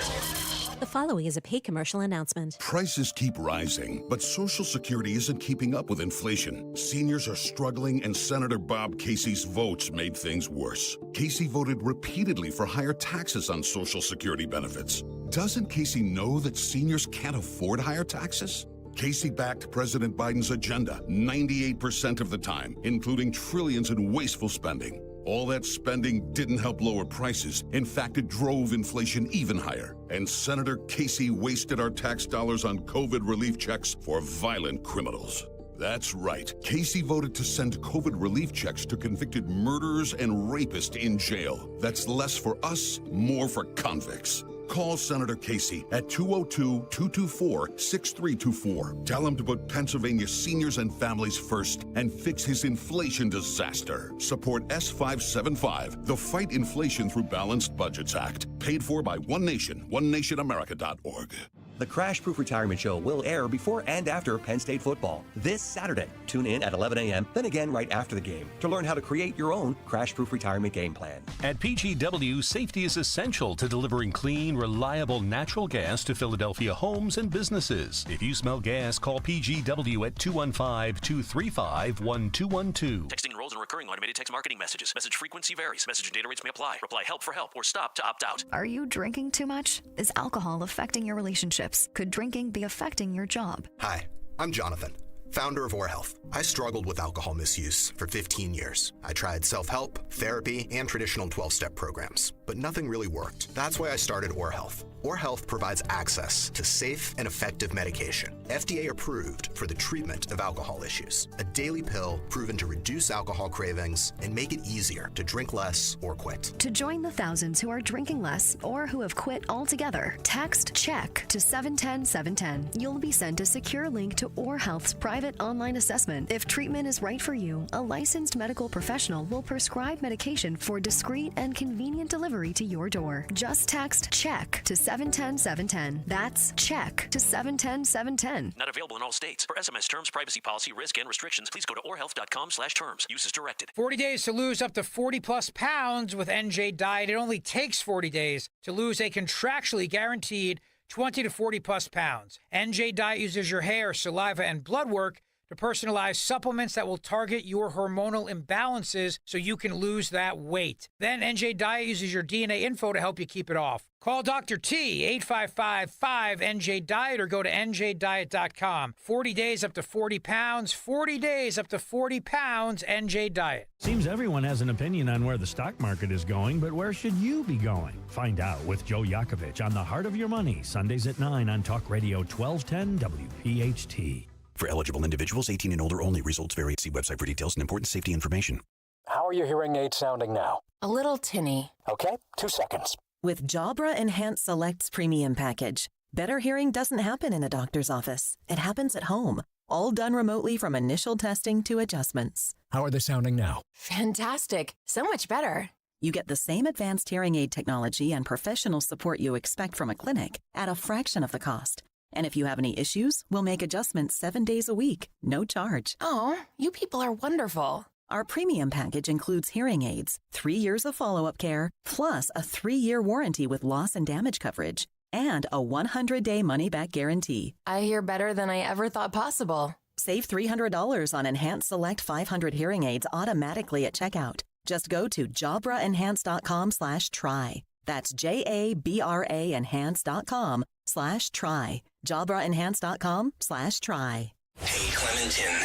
The following is a paid commercial announcement. Prices keep rising, but Social Security isn't keeping up with inflation. Seniors are struggling, and Senator Bob Casey's votes made things worse. Casey voted repeatedly for higher taxes on Social Security benefits. Doesn't Casey know that seniors can't afford higher taxes? Casey backed President Biden's agenda 98% of the time, including trillions in wasteful spending. All that spending didn't help lower prices. In fact, it drove inflation even higher. And Senator Casey wasted our tax dollars on COVID relief checks for violent criminals. That's right. Casey voted to send COVID relief checks to convicted murderers and rapists in jail. That's less for us, more for convicts. Call Senator Casey at 202-224-6324. Tell him to put Pennsylvania seniors and families first and fix his inflation disaster. Support S575, the Fight Inflation Through Balanced Budgets Act, paid for by One Nation, onenationamerica.org. The Crash Proof Retirement Show will air before and after Penn State football this Saturday. Tune in at 11 a.m., then again right after the game to learn how to create your own Crash Proof Retirement game plan. At PGW, safety is essential to delivering clean, reliable natural gas to Philadelphia homes and businesses. If you smell gas, call PGW at 215-235-1212. Texting enrolls in recurring automated text marketing messages. Message frequency varies. Message and data rates may apply. Reply help for help or stop to opt out. Are you drinking too much? Is alcohol affecting your relationships? Could drinking be affecting your job? Hi, I'm Jonathan, founder of OrHealth. I struggled with alcohol misuse for 15 years. I tried self-help, therapy, and traditional 12-step programs, but nothing really worked. That's why I started OrHealth. OrHealth provides access to safe and effective medication, FDA approved for the treatment of alcohol issues. A daily pill proven to reduce alcohol cravings and make it easier to drink less or quit. To join the thousands who are drinking less or who have quit altogether, text CHECK to 710-710. You'll be sent a secure link to OrHealth's private online assessment. If treatment is right for you, a licensed medical professional will prescribe medication for discreet and convenient delivery to your door. Just text CHECK to 710-710. That's CHECK to 710-710. Not available in all states. For SMS terms, privacy policy, risk, and restrictions, please go to orhealth.com/terms. Use as directed. 40 days to lose up to 40-plus pounds with NJ Diet. It only takes 40 days to lose a contractually guaranteed 20 to 40-plus pounds. NJ Diet uses your hair, saliva, and blood work to personalize supplements that will target your hormonal imbalances so you can lose that weight. Then NJ Diet uses your DNA info to help you keep it off. Call Dr. T, 855-5-NJ-DIET, or go to njdiet.com. 40 days up to 40 pounds, 40 days up to 40 pounds, NJ Diet. Seems everyone has an opinion on where the stock market is going, but where should you be going? Find out with Joe Yakovich on The Heart of Your Money, Sundays at 9 on Talk Radio 1210 WPHT. For eligible individuals, 18 and older only. Results vary. See website for details and important safety information. How are your hearing aids sounding now? A little tinny. Okay, 2 seconds. With Jabra Enhanced Selects Premium Package, better hearing doesn't happen in a doctor's office. It happens at home, all done remotely from initial testing to adjustments. How are they sounding now? Fantastic. So much better. You get the same advanced hearing aid technology and professional support you expect from a clinic at a fraction of the cost. And if you have any issues, we'll make adjustments 7 days a week, no charge. Oh, you people are wonderful. Our premium package includes hearing aids, 3 years of follow-up care, plus a 3-year warranty with loss and damage coverage, and a 100-day money-back guarantee. I hear better than I ever thought possible. Save $300 on Enhanced Select 500 hearing aids automatically at checkout. Just go to JabraEnhance.com/try. That's JABRA Enhance.com/try. JabraEnhance.com/try. Hey, Clementon.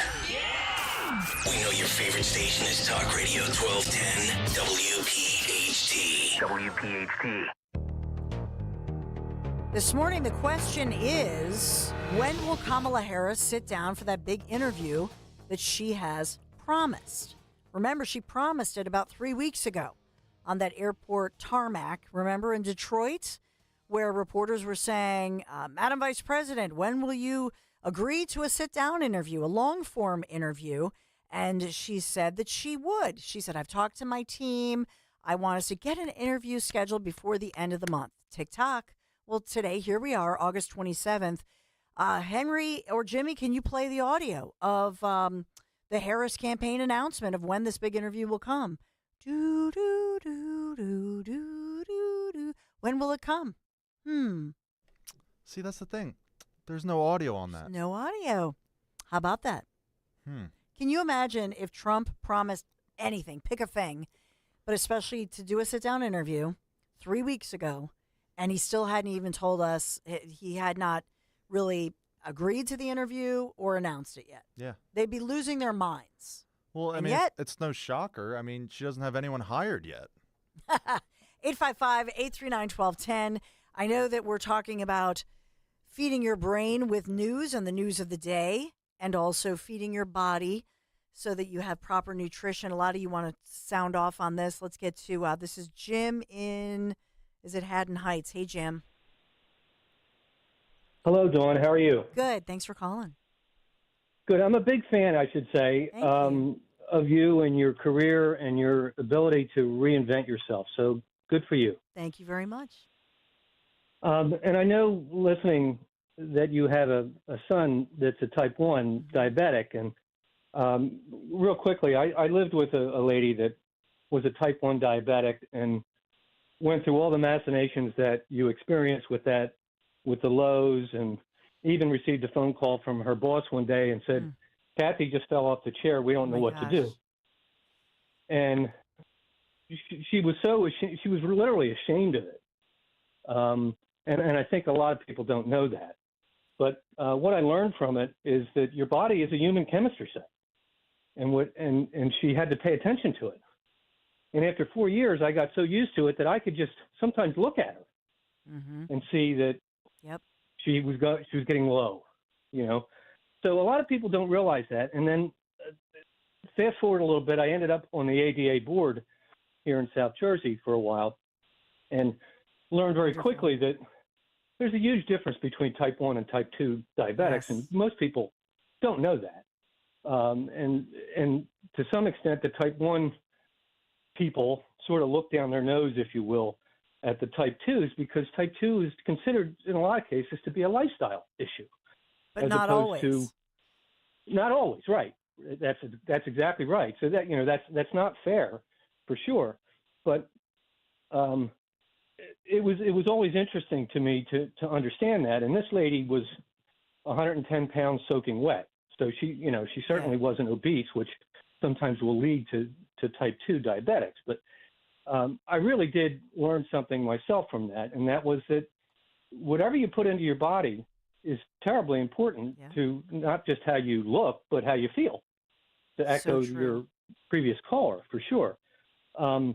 We know your favorite station is Talk Radio 1210 WPHT. WPHT. This morning, the question is, when will Kamala Harris sit down for that big interview that she has promised? Remember, she promised it about 3 weeks ago on that airport tarmac, remember, in Detroit, where reporters were saying, Madam Vice President, when will you agree to a sit-down interview, a long-form interview? And she said that she would. She said, I've talked to my team. I want us to get an interview scheduled before the end of the month. Tick-tock. Well, today, here we are, August 27th. Henry or Jimmy, can you play the audio of the Harris campaign announcement of when this big interview will come? Do, do, do, do, do, do, do. When will it come? See, that's the thing. There's no audio on that. No audio. How about that? Can you imagine if Trump promised anything, pick a thing, but especially to do a sit-down interview 3 weeks ago, and he still hadn't even told us, he had not really agreed to the interview or announced it yet. Yeah. They'd be losing their minds. Well, I And mean, yet- it's no shocker. I mean, she doesn't have anyone hired yet. 855-839-1210. I know that we're talking about feeding your brain with news and the news of the day, and also feeding your body so that you have proper nutrition. A lot of you want to sound off on this. Let's get to, this is Jim is it Haddon Heights? Hey, Jim. Hello, Dawn. How are you? Good. Thanks for calling. Good. I'm a big fan, I should say, of you and your career and your ability to reinvent yourself. So good for you. Thank you very much. And I know, listening, that you have a son that's a type 1 diabetic. And real quickly, I lived with a lady that was a type 1 diabetic and went through all the machinations that you experience with that, with the lows, and even received a phone call from her boss one day and said, Kathy just fell off the chair. We don't know what to do. And she was she was literally ashamed of it. And I think a lot of people don't know that. But what I learned from it is that your body is a human chemistry set. And she had to pay attention to it. And after 4 years, I got so used to it that I could just sometimes look at her and see that she was getting low, you know. So a lot of people don't realize that. And then fast forward a little bit, I ended up on the ADA board here in South Jersey for a while and learned very quickly that there's a huge difference between type 1 and type 2 diabetics, and most people don't know that. And to some extent, the type 1 people sort of look down their nose, if you will, at the type 2s, because type 2 is considered, in a lot of cases, to be a lifestyle issue. But not always. Not always, right. That's exactly right. So that, you know, that's not fair, for sure. But it was always interesting to me to understand that. And this lady was 110 pounds soaking wet. So she certainly wasn't obese, which sometimes will lead to type 2 diabetics. But I really did learn something myself from that, and that was that whatever you put into your body is terribly important to not just how you look, but how you feel, to echo your previous caller, for sure. And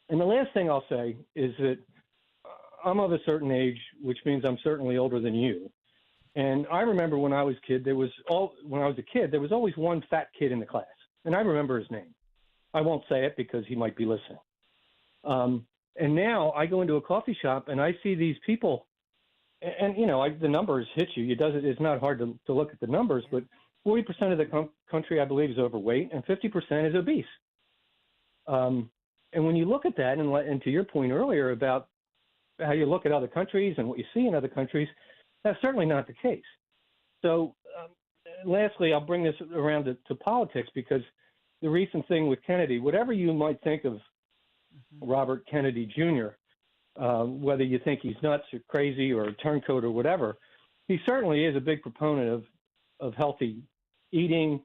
the last thing I'll say is that I'm of a certain age, which means I'm certainly older than you. And I remember when I was a kid, there was always one fat kid in the class, and I remember his name. I won't say it because he might be listening. And now I go into a coffee shop and I see these people, and you know, the numbers hit you. It's not hard to look at the numbers, but 40% of the country, I believe, is overweight, and 50% is obese. And when you look at that, and to your point earlier about how you look at other countries and what you see in other countries, that's certainly not the case. So lastly, I'll bring this around to politics, because the recent thing with Kennedy, whatever you might think of Robert Kennedy Jr., whether you think he's nuts or crazy or a turncoat or whatever, he certainly is a big proponent of healthy eating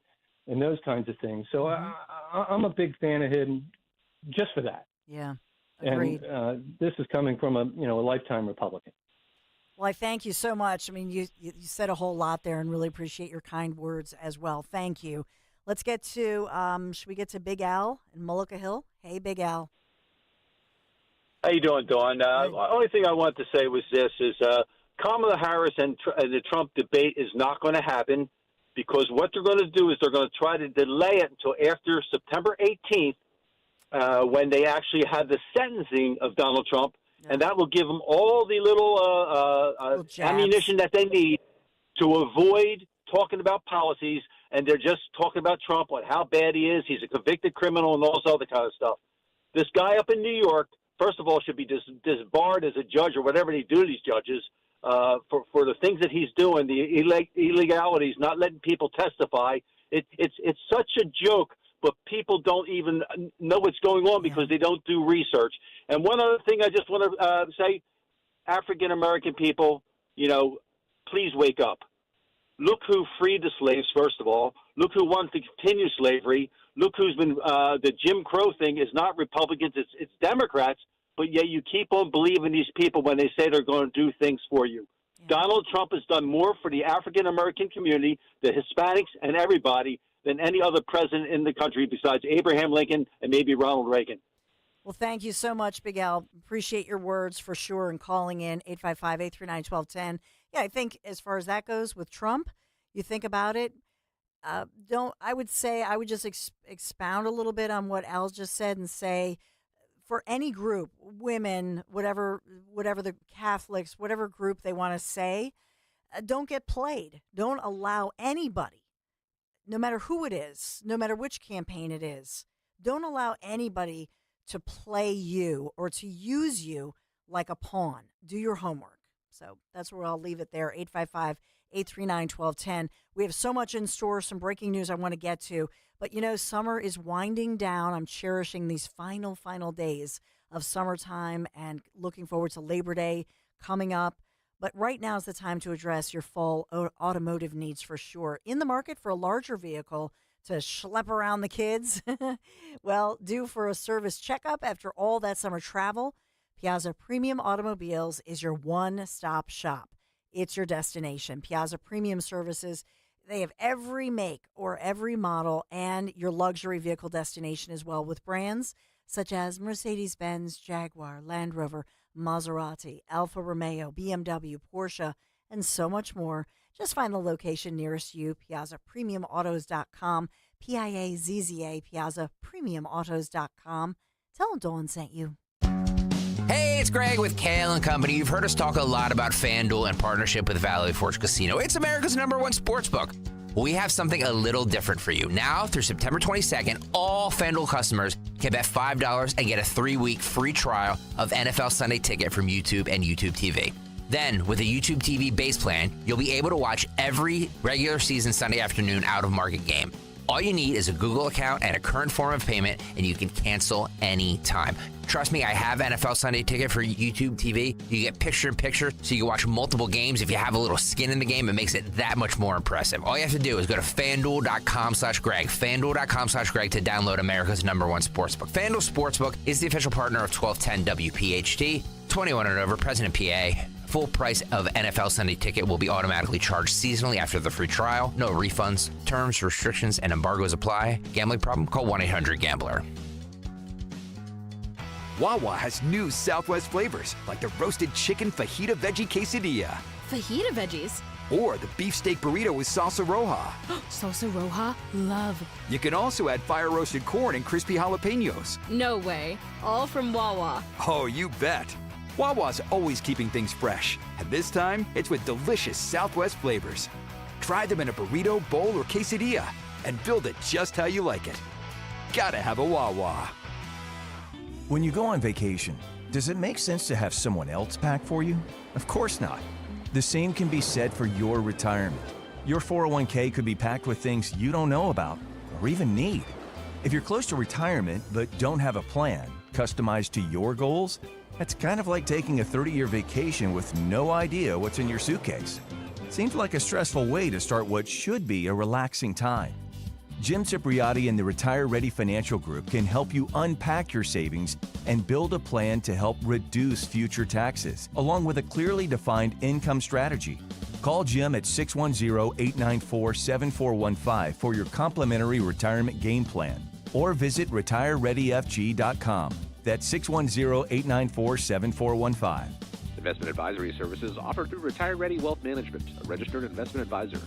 and those kinds of things. So I'm a big fan of him just for that. Yeah, agreed. And this is coming from a lifetime Republican. Well, I thank you so much. I mean, you said a whole lot there, and really appreciate your kind words as well. Thank you. Let's get to, should we get to Big Al in Mullica Hill? Hey, Big Al. How you doing, Dawn? The only thing I wanted to say was this, is Kamala Harris and the Trump debate is not going to happen, because what they're going to do is they're going to try to delay it until after September 18th, when they actually have the sentencing of Donald Trump, and that will give them all the little ammunition that they need to avoid talking about policies, and they're just talking about Trump and how bad he is. He's a convicted criminal and all this other kind of stuff. This guy up in New York, first of all, should be disbarred as a judge or whatever they do to these judges for the things that he's doing, the illegalities, not letting people testify. It's such a joke, but people don't even know what's going on because they don't do research. And one other thing I just want to say, African-American people, please wake up. Look who freed the slaves, first of all. Look who wants to continue slavery. Look who's been the Jim Crow thing is not Republicans, it's Democrats, but yet you keep on believing these people when they say they're going to do things for you. Yeah. Donald Trump has done more for the African-American community, the Hispanics, and everybody than any other president in the country besides Abraham Lincoln and maybe Ronald Reagan. Well, thank you so much, Big Al. Appreciate your words for sure, and calling in 855-839-1210. Yeah, I think as far as that goes with Trump, you think about it, I would just expound a little bit on what Al just said and say, for any group, women, whatever the Catholics, whatever group they want to say, don't get played. Don't allow anybody, no matter who it is, no matter which campaign it is, don't allow anybody to play you or to use you like a pawn. Do your homework. So that's where I'll leave it there, 855-839-1210. We have so much in store, some breaking news I want to get to. But, summer is winding down. I'm cherishing these final days of summertime and looking forward to Labor Day coming up. But right now is the time to address your fall automotive needs for sure. In the market for a larger vehicle to schlep around the kids? Well, due for a service checkup after all that summer travel, Piazza Premium Automobiles is your one-stop shop. It's your destination. Piazza Premium Services, they have every make or every model and your luxury vehicle destination as well, with brands such as Mercedes-Benz, Jaguar, Land Rover, Maserati, Alfa Romeo, BMW, Porsche, and so much more. Just find the location nearest you, PiazzaPremiumAutos.com, Piazza, PiazzaPremiumAutos.com. Tell them Dawn sent you. Hey, it's Greg with Kale & Company. You've heard us talk a lot about FanDuel in partnership with Valley Forge Casino. It's America's #1 sportsbook. We have something a little different for you. Now, through September 22nd, all FanDuel customers can bet $5 and get a 3-week free trial of NFL Sunday Ticket from YouTube and YouTube TV. Then, with a YouTube TV base plan, you'll be able to watch every regular season Sunday afternoon out-of-market game. All you need is a Google account and a current form of payment, and you can cancel anytime. Trust me, I have NFL Sunday Ticket for YouTube TV. You get picture-in-picture, so you can watch multiple games. If you have a little skin in the game, it makes it that much more impressive. All you have to do is go to FanDuel.com/Greg, FanDuel.com/Greg to download America's #1 sportsbook. FanDuel Sportsbook is the official partner of 1210 WPHT, 21 and over, President PA. Full price of NFL Sunday Ticket will be automatically charged seasonally after the free trial. No refunds. Terms, restrictions, and embargoes apply. Gambling problem? Call 1-800-GAMBLER. Wawa has new Southwest flavors like the roasted chicken fajita veggie quesadilla. Fajita veggies? Or the beefsteak burrito with salsa roja. Salsa roja? Love. You can also add fire-roasted corn and crispy jalapenos. No way. All from Wawa. Oh, you bet. Wawa's always keeping things fresh, and this time, it's with delicious Southwest flavors. Try them in a burrito, bowl, or quesadilla, and build it just how you like it. Gotta have a Wawa. When you go on vacation, does it make sense to have someone else pack for you? Of course not. The same can be said for your retirement. Your 401k could be packed with things you don't know about or even need. If you're close to retirement but don't have a plan customized to your goals, that's kind of like taking a 30-year vacation with no idea what's in your suitcase. Seems like a stressful way to start what should be a relaxing time. Jim Cipriotti and the Retire Ready Financial Group can help you unpack your savings and build a plan to help reduce future taxes, along with a clearly defined income strategy. Call Jim at 610-894-7415 for your complimentary retirement game plan, or visit retirereadyfg.com. That's 610-894-7415. Investment advisory services offered through Retire Ready Wealth Management, a registered investment advisor.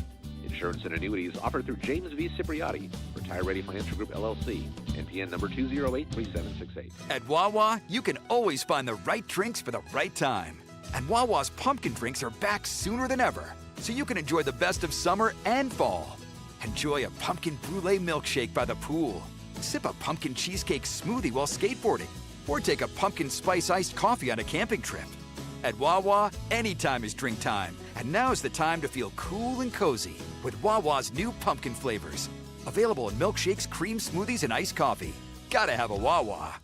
Insurance and annuities offered through James V. Cipriotti, Retire Ready Financial Group, LLC, NPN number 2083768. At Wawa, you can always find the right drinks for the right time. And Wawa's pumpkin drinks are back sooner than ever, so you can enjoy the best of summer and fall. Enjoy a pumpkin brulee milkshake by the pool. Sip a pumpkin cheesecake smoothie while skateboarding, or take a pumpkin spice iced coffee on a camping trip. At Wawa, anytime is drink time, and now's the time to feel cool and cozy with Wawa's new pumpkin flavors. Available in milkshakes, cream smoothies, and iced coffee. Gotta have a Wawa.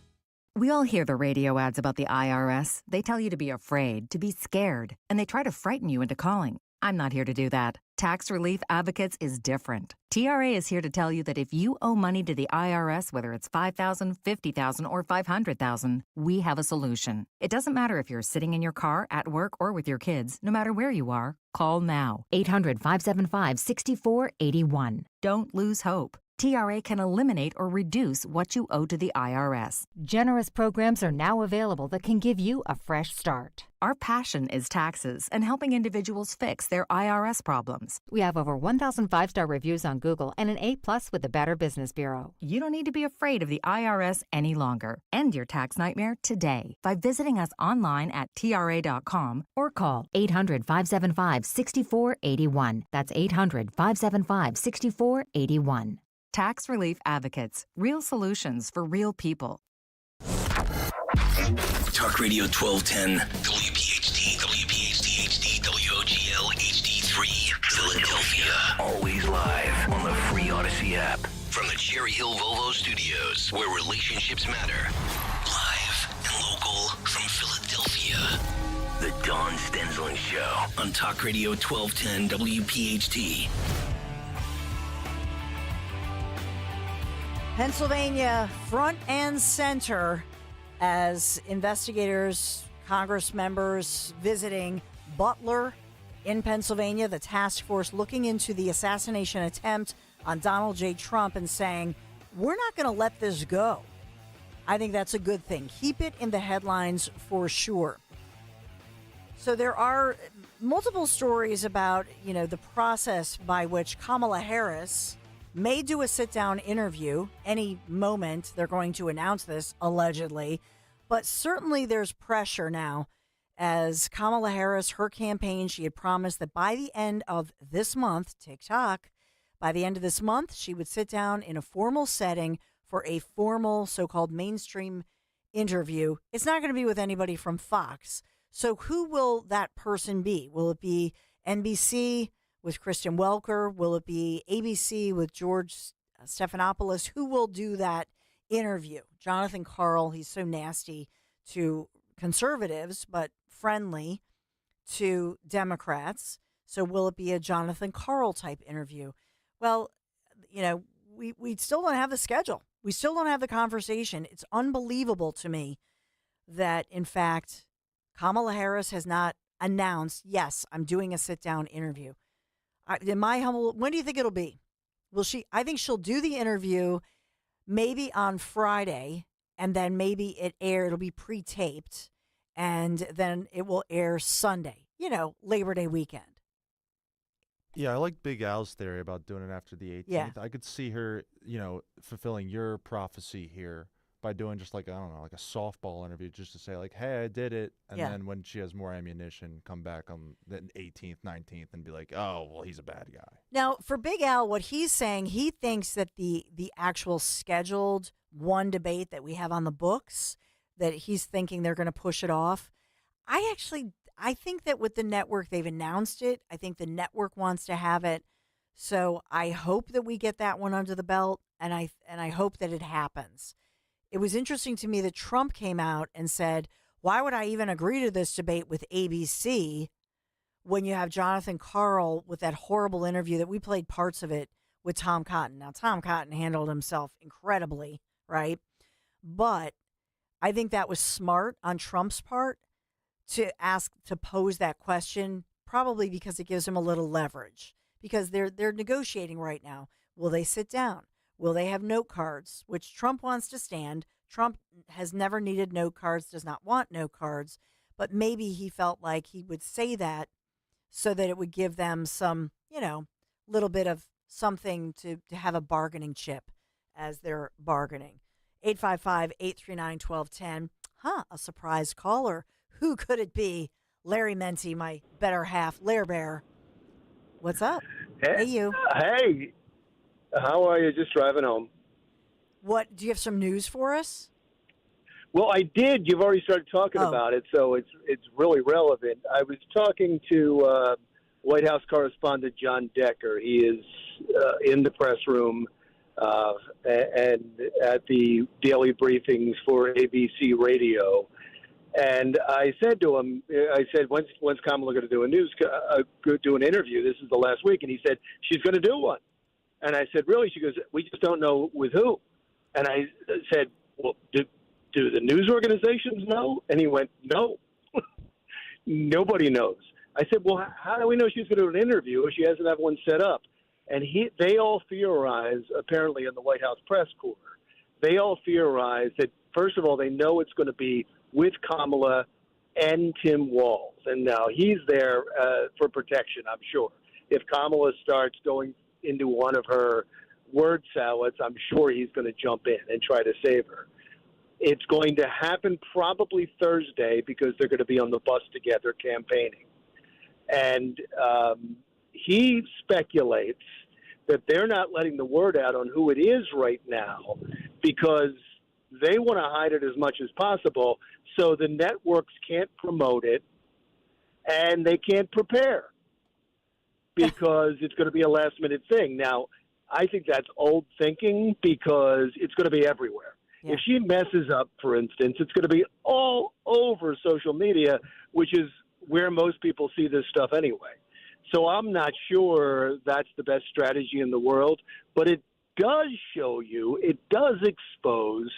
We all hear the radio ads about the IRS. They tell you to be afraid, to be scared, and they try to frighten you into calling. I'm not here to do that. Tax Relief Advocates is different. TRA is here to tell you that if you owe money to the IRS, whether it's $5,000, $50,000, or $500,000, we have a solution. It doesn't matter if you're sitting in your car, at work, or with your kids. No matter where you are, call now. 800-575-6481. Don't lose hope. TRA can eliminate or reduce what you owe to the IRS. Generous programs are now available that can give you a fresh start. Our passion is taxes and helping individuals fix their IRS problems. We have over 1,000 5-star reviews on Google and an A+ with the Better Business Bureau. You don't need to be afraid of the IRS any longer. End your tax nightmare today by visiting us online at TRA.com or call 800-575-6481. That's 800-575-6481. Tax Relief Advocates. Real solutions for real people. Talk Radio 1210, WPHT, WPHT HD, WOGL HD3, Philadelphia. Always live on the free Odyssey app. From the Cherry Hill Volvo Studios, where relationships matter. Live and local from Philadelphia. The Dawn Stensland Show on Talk Radio 1210, WPHT. Pennsylvania front and center as investigators, Congress members visiting Butler in Pennsylvania, the task force looking into the assassination attempt on Donald J. Trump and saying, we're not going to let this go. I think that's a good thing. Keep it in the headlines for sure. So there are multiple stories about, the process by which Kamala Harris may do a sit-down interview any moment. They're going to announce this, allegedly. But certainly there's pressure now as Kamala Harris, her campaign, she had promised that by the end of this month, TikTok, by the end of this month, she would sit down in a formal setting for a formal so-called mainstream interview. It's not going to be with anybody from Fox. So who will that person be? Will it be NBC with Kristen Welker? Will it be ABC with George Stephanopoulos? Who will do that interview? Jonathan Karl, he's so nasty to conservatives, but friendly to Democrats. So will it be a Jonathan Karl type interview? Well, we still don't have the schedule. We still don't have the conversation. It's unbelievable to me that, in fact, Kamala Harris has not announced, yes, I'm doing a sit-down interview. When do you think it'll be? I think she'll do the interview maybe on Friday, and then maybe it'll be pre-taped, and then it will air Sunday, Labor Day weekend. Yeah, I like Big Al's theory about doing it after the 18th. Yeah. I could see her, fulfilling your prophecy here by doing just like a softball interview just to say like, hey, I did it. And then when she has more ammunition, come back on the 18th, 19th and be like, oh, well, he's a bad guy. Now, for Big Al, what he's saying, he thinks that the actual scheduled one debate that we have on the books, that he's thinking they're going to push it off. I think that with the network, they've announced it. I think the network wants to have it So I hope that we get that one under the belt, and I hope that it happens. It was interesting to me that Trump came out and said, why would I even agree to this debate with ABC when you have Jonathan Karl with that horrible interview that we played parts of it with Tom Cotton. Now, Tom Cotton handled himself incredibly, right? But I think that was smart on Trump's part to pose that question, probably because it gives him a little leverage, because they're negotiating right now. Will they sit down? Will they have note cards, which Trump wants to stand? Trump has never needed note cards, does not want note cards, but maybe he felt like he would say that so that it would give them some, little bit of something to have a bargaining chip as they're bargaining. 855-839-1210. A surprise caller. Who could it be? Larry Menti, my better half, Lair Bear. What's up? Hey, you. Hey. How are you? Just driving home. What, do you have some news for us? Well, I did. You've already started talking about it, so it's really relevant. I was talking to White House correspondent John Decker. He is in the press room and at the daily briefings for ABC Radio. And I said to him, when's Kamala going to do do an interview? This is the last week. And he said, she's going to do one. And I said, really? She goes, we just don't know with who. And I said, well, do the news organizations know? And he went, no. Nobody knows. I said, well, how do we know she's going to do an interview if she hasn't had one set up? And they all theorize, apparently in the White House press corps, they all theorize that, first of all, they know it's going to be with Kamala and Tim Walz. And now he's there for protection, I'm sure. If Kamala starts going into one of her word salads, I'm sure he's going to jump in and try to save her. It's going to happen probably Thursday because they're going to be on the bus together campaigning. And he speculates that they're not letting the word out on who it is right now because they want to hide it as much as possible so the networks can't promote it and they can't prepare because it's going to be a last-minute thing. Now, I think that's old thinking because it's going to be everywhere. Yeah. If she messes up, for instance, it's going to be all over social media, which is where most people see this stuff anyway. So I'm not sure that's the best strategy in the world, but it does show you, it does expose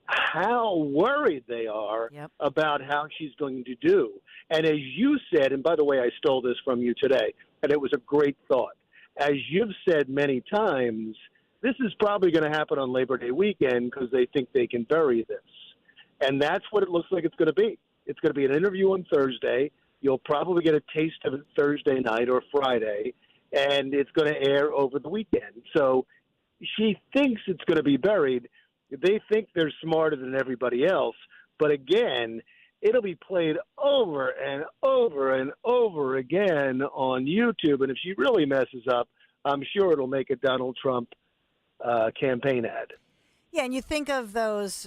how worried they are about how she's going to do. And as you said, and by the way, I stole this from you today, and it was a great thought. As you've said many times, this is probably going to happen on Labor Day weekend because they think they can bury this. And that's what it looks like it's going to be. It's going to be an interview on Thursday. You'll probably get a taste of it Thursday night or Friday, and it's going to air over the weekend. So she thinks it's going to be buried. They think they're smarter than everybody else. But again, it'll be played over and over and over again on YouTube. And if she really messes up, I'm sure it'll make a Donald Trump campaign ad. Yeah, and you think of those,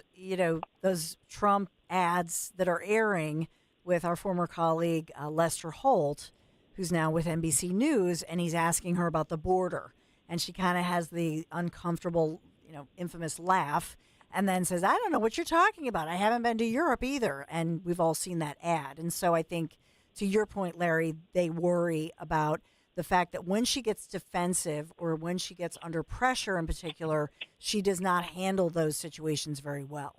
those Trump ads that are airing with our former colleague, Lester Holt, who's now with NBC News, and he's asking her about the border. And she kind of has the uncomfortable, infamous laugh, and then says, I don't know what you're talking about. I haven't been to Europe either. And we've all seen that ad. And so I think, to your point, Larry, they worry about the fact that when she gets defensive or when she gets under pressure in particular, she does not handle those situations very well.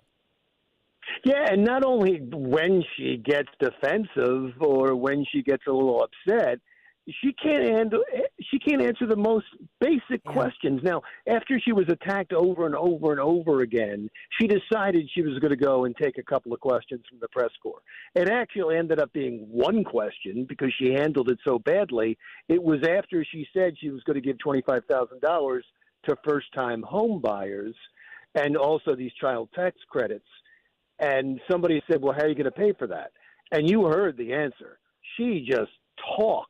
Yeah, and not only when she gets defensive or when she gets a little upset, she can't answer the most basic questions. Now, after she was attacked over and over and over again, she decided she was going to go and take a couple of questions from the press corps. It actually ended up being one question because she handled it so badly. It was after she said she was going to give $25,000 to first-time home buyers and also these child tax credits. And somebody said, well, how are you going to pay for that? And you heard the answer. She just talked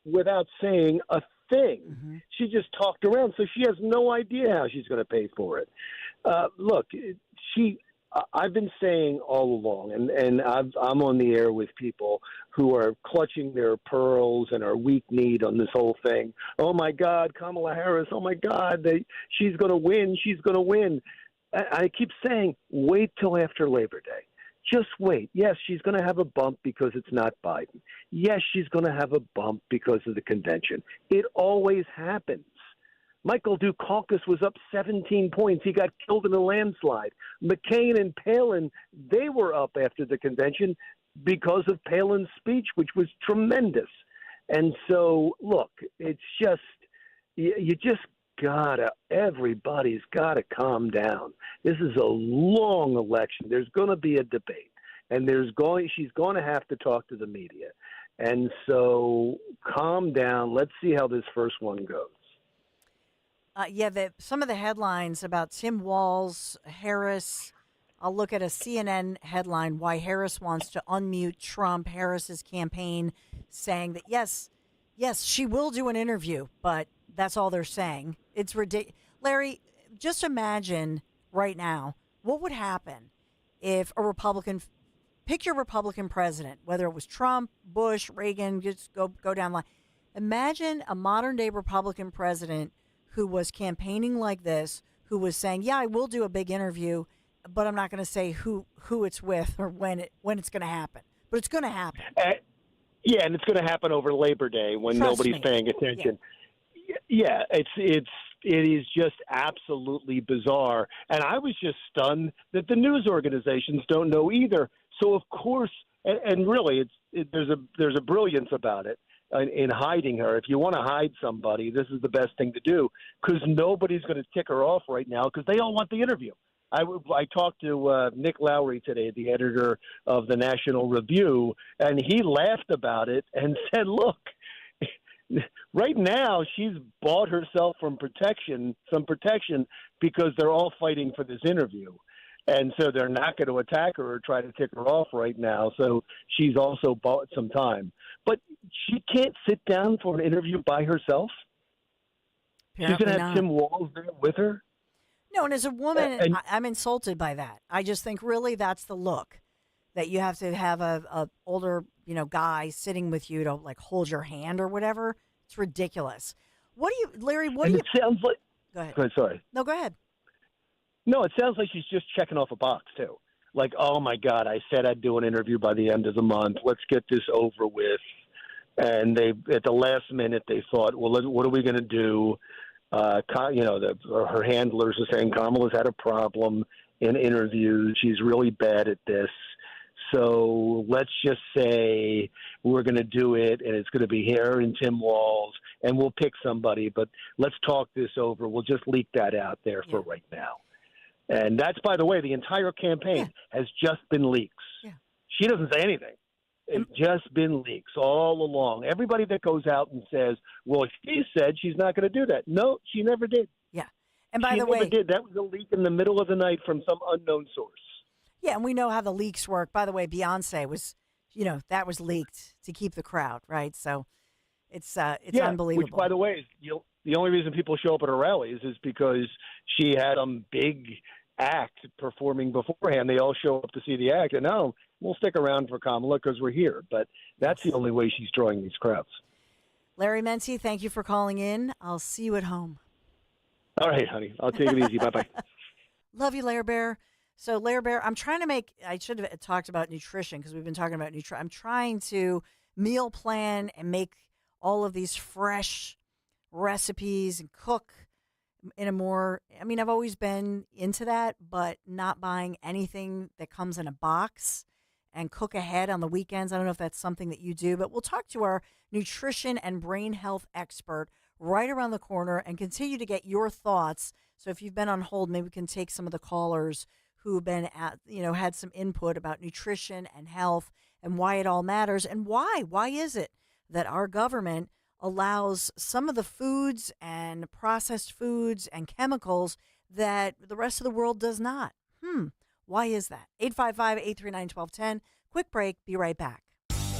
without saying a thing. Mm-hmm. She just talked around, so she has no idea how she's going to pay for it. Look, I've been saying all along, and I'm on the air with people who are clutching their pearls and are weak-kneed on this whole thing. Oh, my God, Kamala Harris, oh, my God, she's going to win, she's going to win. I keep saying, wait till after Labor Day. Just wait. Yes, she's going to have a bump because it's not Biden. Yes, she's going to have a bump because of the convention. It always happens. Michael Dukakis was up 17 points. He got killed in a landslide. McCain and Palin, they were up after the convention because of Palin's speech, which was tremendous. And so, look, it's just, you just everybody's got to calm down. This is a long election. There's going to be a debate, and she's going to have to talk to the media. And so calm down. Let's see how this first one goes. Some of the headlines about Tim Walz, Harris. I'll look at a CNN headline, why Harris wants to unmute Trump, Harris's campaign, saying that, yes, she will do an interview, but that's all they're saying. It's ridiculous. Larry, just imagine right now, what would happen if a Republican, pick your Republican president, whether it was Trump, Bush, Reagan, just go down the line. Imagine a modern-day Republican president who was campaigning like this, who was saying, yeah, I will do a big interview, but I'm not going to say who it's with or when it's going to happen. But it's going to happen. Yeah, and it's going to happen over Labor Day when nobody's paying attention. Yeah, it is just absolutely bizarre. And I was just stunned that the news organizations don't know either. So, of course, and really, there's a brilliance about it. In hiding her. If you want to hide somebody, this is the best thing to do because nobody's going to tick her off right now because they all want the interview. I talked to Nick Lowry today, the editor of the National Review, and he laughed about it and said, look, right now she's bought herself some protection because they're all fighting for this interview. And so they're not going to attack her or try to tick her off right now. So she's also bought some time. But she can't sit down for an interview by herself? Apparently she's going to have Tim Walz there with her? No, and as a woman, I'm insulted by that. I just think really that's the look, that you have to have a older guy sitting with you to like hold your hand or whatever. It's ridiculous. Larry, It sounds like... Go ahead. Go ahead, sorry. No, go ahead. No, it sounds like she's just checking off a box, too. Like, oh, my God, I said I'd do an interview by the end of the month. Let's get this over with. And at the last minute, they thought, well, what are we going to do? Her handlers are saying Kamala's had a problem in interviews. She's really bad at this. So let's just say we're going to do it, and it's going to be her and Tim Walz, and we'll pick somebody. But let's talk this over. We'll just leak that out there for right now. And that's, by the way, the entire campaign has just been leaks. Yeah. She doesn't say anything. It's just been leaks all along. Everybody that goes out and says, well, she said she's not going to do that. No, she never did. Yeah. And by the way, way, that was a leak in the middle of the night from some unknown source. Yeah, and we know how the leaks work. By the way, Beyonce was, that was leaked to keep the crowd, right? So it's unbelievable. Which, by the way, the only reason people show up at her rallies is because she had big act performing beforehand. They all show up to see the act, and now we'll stick around for Kamala because we're here. But that's the only way she's drawing these crowds. Larry Mency, thank you for calling in. I'll see you at home. All right, honey. I'll take it easy. Bye-bye. Love you, Lair Bear. So, Lair Bear, I should have talked about nutrition because we've been talking about nutrition. I'm trying to meal plan and make all of these fresh recipes and cook in a more, I've always been into that, but not buying anything that comes in a box and cook ahead on the weekends. I don't know if that's something that you do, but we'll talk to our nutrition and brain health expert right around the corner and continue to get your thoughts. So if you've been on hold, maybe we can take some of the callers who've been had some input about nutrition and health and why it all matters and why is it that our government allows some of the foods and processed foods and chemicals that the rest of the world does not. Why is that? 855-839-1210. Quick break. Be right back.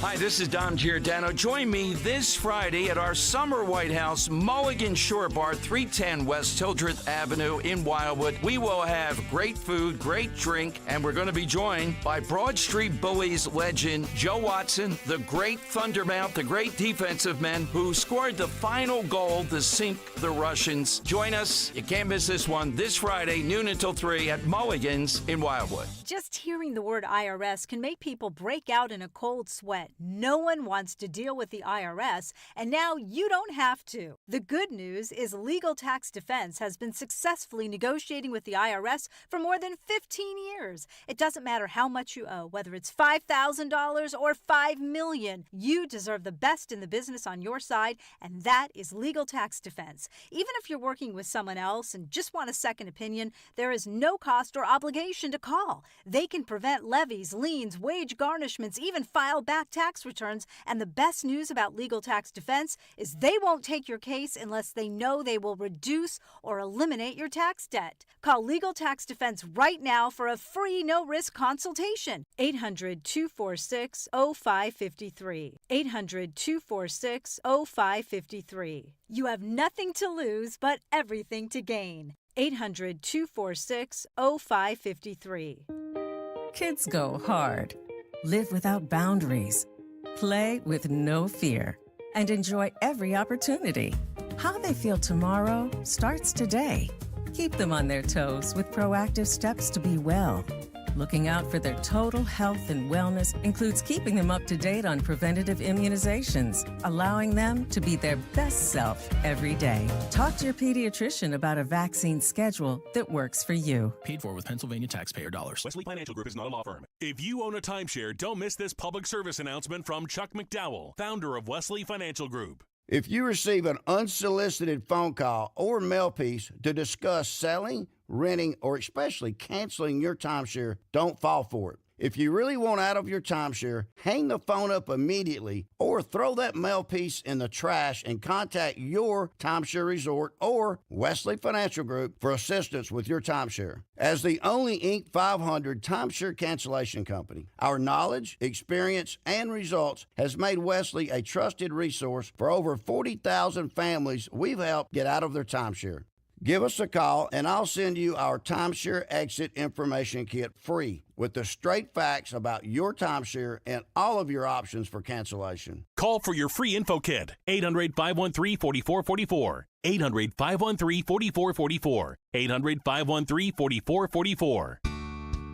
Hi, this is Don Giordano. Join me this Friday at our Summer White House Mulligan Shore Bar, 310 West Hildreth Avenue in Wildwood. We will have great food, great drink, and we're going to be joined by Broad Street Bullies legend Joe Watson, the great Thundermount, the great defensive men who scored the final goal to sink the Russians. Join us. You can't miss this one this Friday, noon until 3 at Mulligan's in Wildwood. Just hearing the word IRS can make people break out in a cold sweat. No one wants to deal with the IRS, and now you don't have to. The good news is Legal Tax Defense has been successfully negotiating with the IRS for more than 15 years. It doesn't matter how much you owe, whether it's $5,000 or $5 million. You deserve the best in the business on your side, and that is Legal Tax Defense. Even if you're working with someone else and just want a second opinion, there is no cost or obligation to call. They can prevent levies, liens, wage garnishments, even file back tax returns. And the best news about Legal Tax Defense is they won't take your case unless they know they will reduce or eliminate your tax debt. Call Legal Tax Defense right now for a free no-risk consultation. 800-246-0553. 800-246-0553. You have nothing to lose but everything to gain. 800-246-0553. Kids go hard. Live without boundaries. Play with no fear. And enjoy every opportunity. How they feel tomorrow starts today. Keep them on their toes with proactive steps to be well. Looking out for their total health and wellness includes keeping them up to date on preventative immunizations, allowing them to be their best self every day. Talk to your pediatrician about a vaccine schedule that works for you. Paid for with Pennsylvania taxpayer dollars. Wesley Financial Group is not a law firm. If you own a timeshare, don't miss this public service announcement from Chuck McDowell, founder of Wesley Financial Group. If you receive an unsolicited phone call or mail piece to discuss selling, renting, or especially canceling your timeshare, don't fall for it. If you really want out of your timeshare, hang the phone up immediately or throw that mail piece in the trash and contact your timeshare resort or Wesley Financial Group for assistance with your timeshare. As the only Inc. 500 timeshare cancellation company, our knowledge, experience, and results has made Wesley a trusted resource for over 40,000 families we've helped get out of their timeshare. Give us a call, and I'll send you our timeshare exit information kit free with the straight facts about your timeshare and all of your options for cancellation. Call for your free info kit. 800-513-4444. 800-513-4444. 800-513-4444.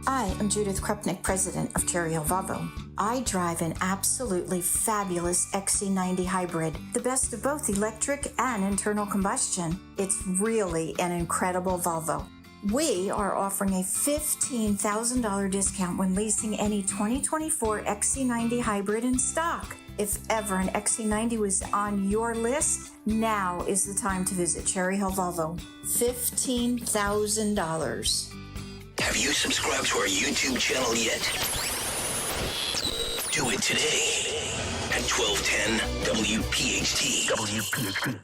I am Judith Krupnik, president of Cherry Hill Volvo. I drive an absolutely fabulous XC90 hybrid, the best of both electric and internal combustion. It's really an incredible Volvo. We are offering a $15,000 discount when leasing any 2024 XC90 hybrid in stock. If ever an XC90 was on your list, now is the time to visit Cherry Hill Volvo. $15,000. Have you subscribed to our YouTube channel yet? Do it today at 1210 WPHT. WPHT.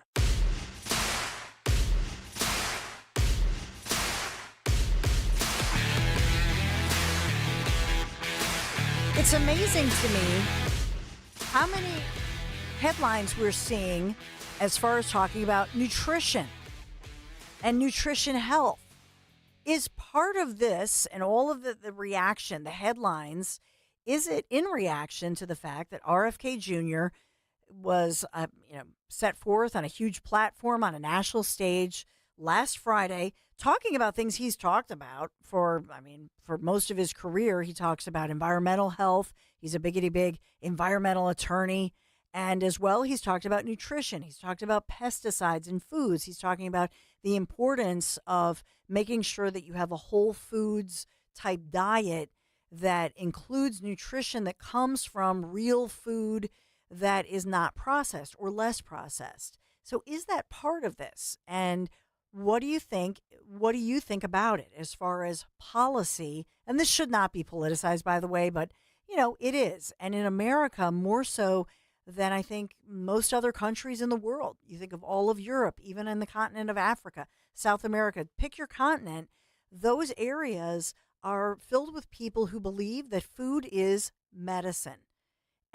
It's amazing to me how many headlines we're seeing as far as talking about nutrition and nutrition health. Is part of this and all of the reaction, the headlines, is it in reaction to the fact that RFK Jr. was set forth on a huge platform on a national stage last Friday talking about things he's talked about for most of his career? He talks about environmental health. He's a big environmental attorney. And as well, he's talked about nutrition. He's talked about pesticides in foods. He's talking about the importance of making sure that you have a whole foods type diet that includes nutrition that comes from real food that is not processed or less processed. So is that part of this? And what do you think? What do you think about it as far as policy? And this should not be politicized, by the way, but it is. And in America, more so than I think most other countries in the world. You think of all of Europe, even in the continent of Africa, South America, pick your continent. Those areas are filled with people who believe that food is medicine.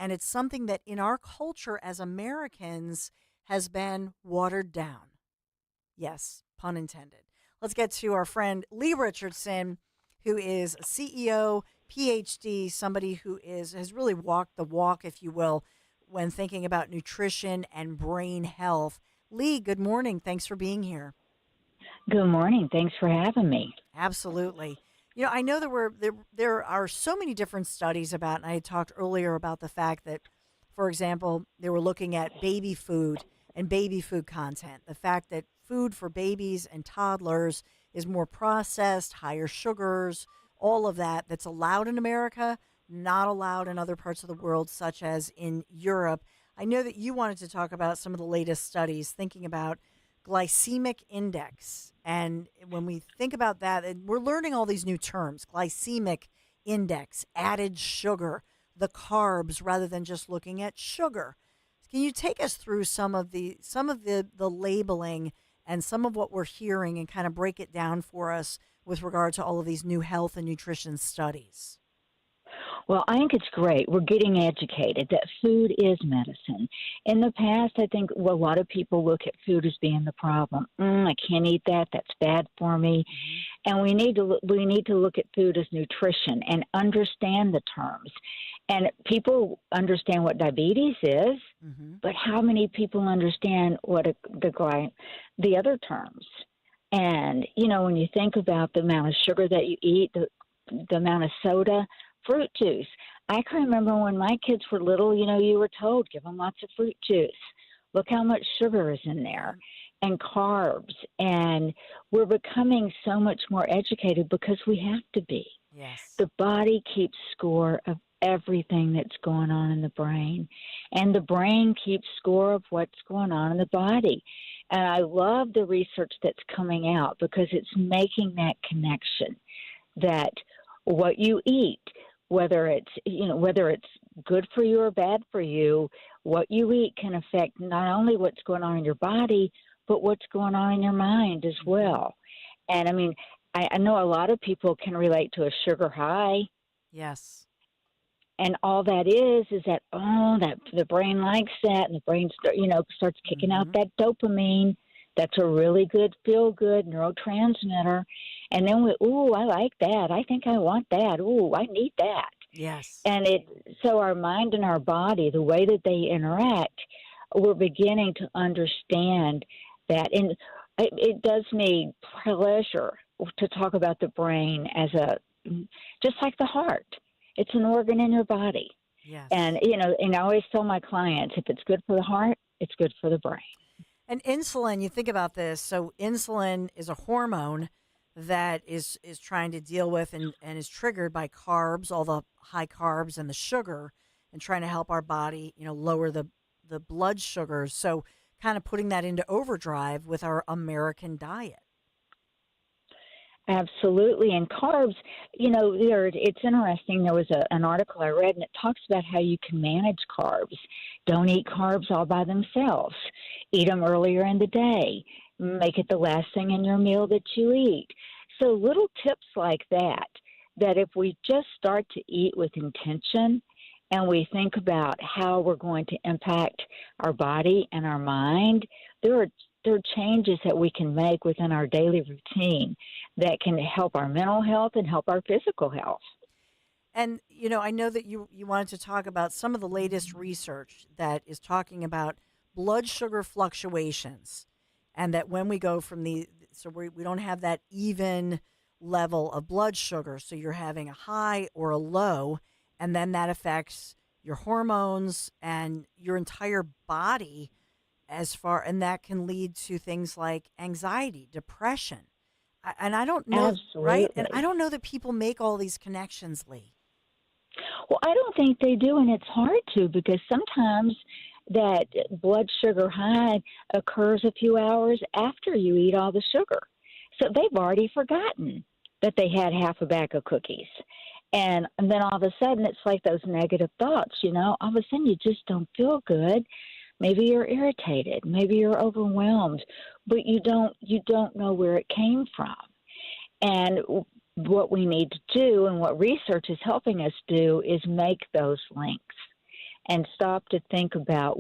And it's something that in our culture as Americans has been watered down. Yes, pun intended. Let's get to our friend Lee Richardson, who is a CEO, PhD, somebody who has really walked the walk, if you will, when thinking about nutrition and brain health. Lee, good morning. Thanks for being here. Good morning. Thanks for having me. Absolutely. You know, I know there are so many different studies about, and I had talked earlier about the fact that, for example, they were looking at baby food and baby food content. The fact that food for babies and toddlers is more processed, higher sugars, all of that's allowed in America, not allowed in other parts of the world, such as in Europe. I know that you wanted to talk about some of the latest studies thinking about glycemic index. And when we think about that, and we're learning all these new terms, glycemic index, added sugar, the carbs, rather than just looking at sugar. Can you take us through some of the labeling and some of what we're hearing and kind of break it down for us with regard to all of these new health and nutrition studies? Well, I think it's great. We're getting educated that food is medicine. In the past, I think a lot of people look at food as being the problem. I can't eat that. That's bad for me. And we need to look at food as nutrition and understand the terms. And people understand what diabetes is, but how many people understand what the other terms? And, you know, when you think about the amount of sugar that you eat, the amount of soda, fruit juice. I can remember when my kids were little, you know, you were told, give them lots of fruit juice. Look how much sugar is in there and carbs. And we're becoming so much more educated because we have to be. Yes. The body keeps score of everything that's going on in the brain. And the brain keeps score of what's going on in the body. And I love the research that's coming out because it's making that connection that what you eat, whether it's good for you or bad for you, what you eat can affect not only what's going on in your body, but what's going on in your mind as well. And I mean, I know a lot of people can relate to a sugar high. Yes. And all that is that the brain likes that, and the brain starts kicking out that dopamine. That's a really good feel-good neurotransmitter. And then I like that. I think I want that. I need that. Yes. And so our mind and our body, the way that they interact, we're beginning to understand that. And it does me pleasure to talk about the brain as just like the heart. It's an organ in your body. Yes. And, and I always tell my clients, if it's good for the heart, it's good for the brain. And insulin, you think about this. So insulin is a hormone that is trying to deal with and is triggered by carbs, all the high carbs and the sugar, and trying to help our body, lower the blood sugars. So kind of putting that into overdrive with our American diet. Absolutely. And carbs, it's interesting. There was an article I read, and it talks about how you can manage carbs. Don't eat carbs all by themselves. Eat them earlier in the day. Make it the last thing in your meal that you eat. So little tips like that if we just start to eat with intention and we think about how we're going to impact our body and our mind, there are changes that we can make within our daily routine that can help our mental health and help our physical health. And, I know that you wanted to talk about some of the latest research that is talking about blood sugar fluctuations, and that when we go from we don't have that even level of blood sugar, so you're having a high or a low, and then that affects your hormones and your entire body and that can lead to things like anxiety, depression. And I don't know, Absolutely. Right? And I don't know that people make all these connections, Lee. Well, I don't think they do, and it's hard to, because sometimes that blood sugar high occurs a few hours after you eat all the sugar. So they've already forgotten that they had half a bag of cookies. And then all of a sudden, it's like those negative thoughts, all of a sudden you just don't feel good. Maybe you're irritated, maybe you're overwhelmed, but you don't know where it came from. And what we need to do, and what research is helping us do, is make those links. and stop to think about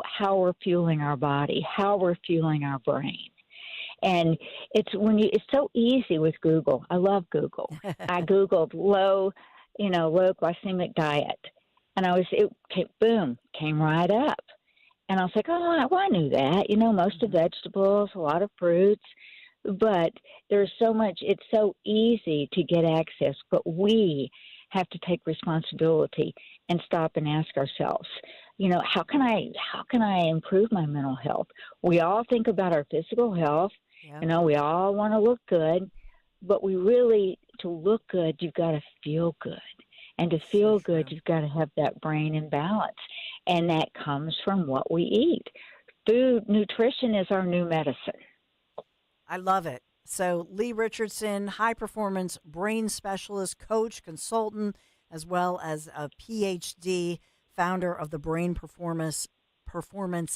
how we're fueling our body, how we're fueling our brain. And it's so easy with Google. I love Google. I Googled low glycemic diet, and came right up. And I was like, I knew that. Most of vegetables, a lot of fruits, but there's so much. It's so easy to get access, but we have to take responsibility and stop and ask ourselves, how can I improve my mental health? We all think about our physical health. Yep. We all want to look good, but to look good, you've got to feel good. And to feel good, you've got to have that brain in balance. And that comes from what we eat. Nutrition is our new medicine. I love it. So Lee Richardson, high-performance brain specialist, coach, consultant, as well as a PhD, founder of the Brain Performance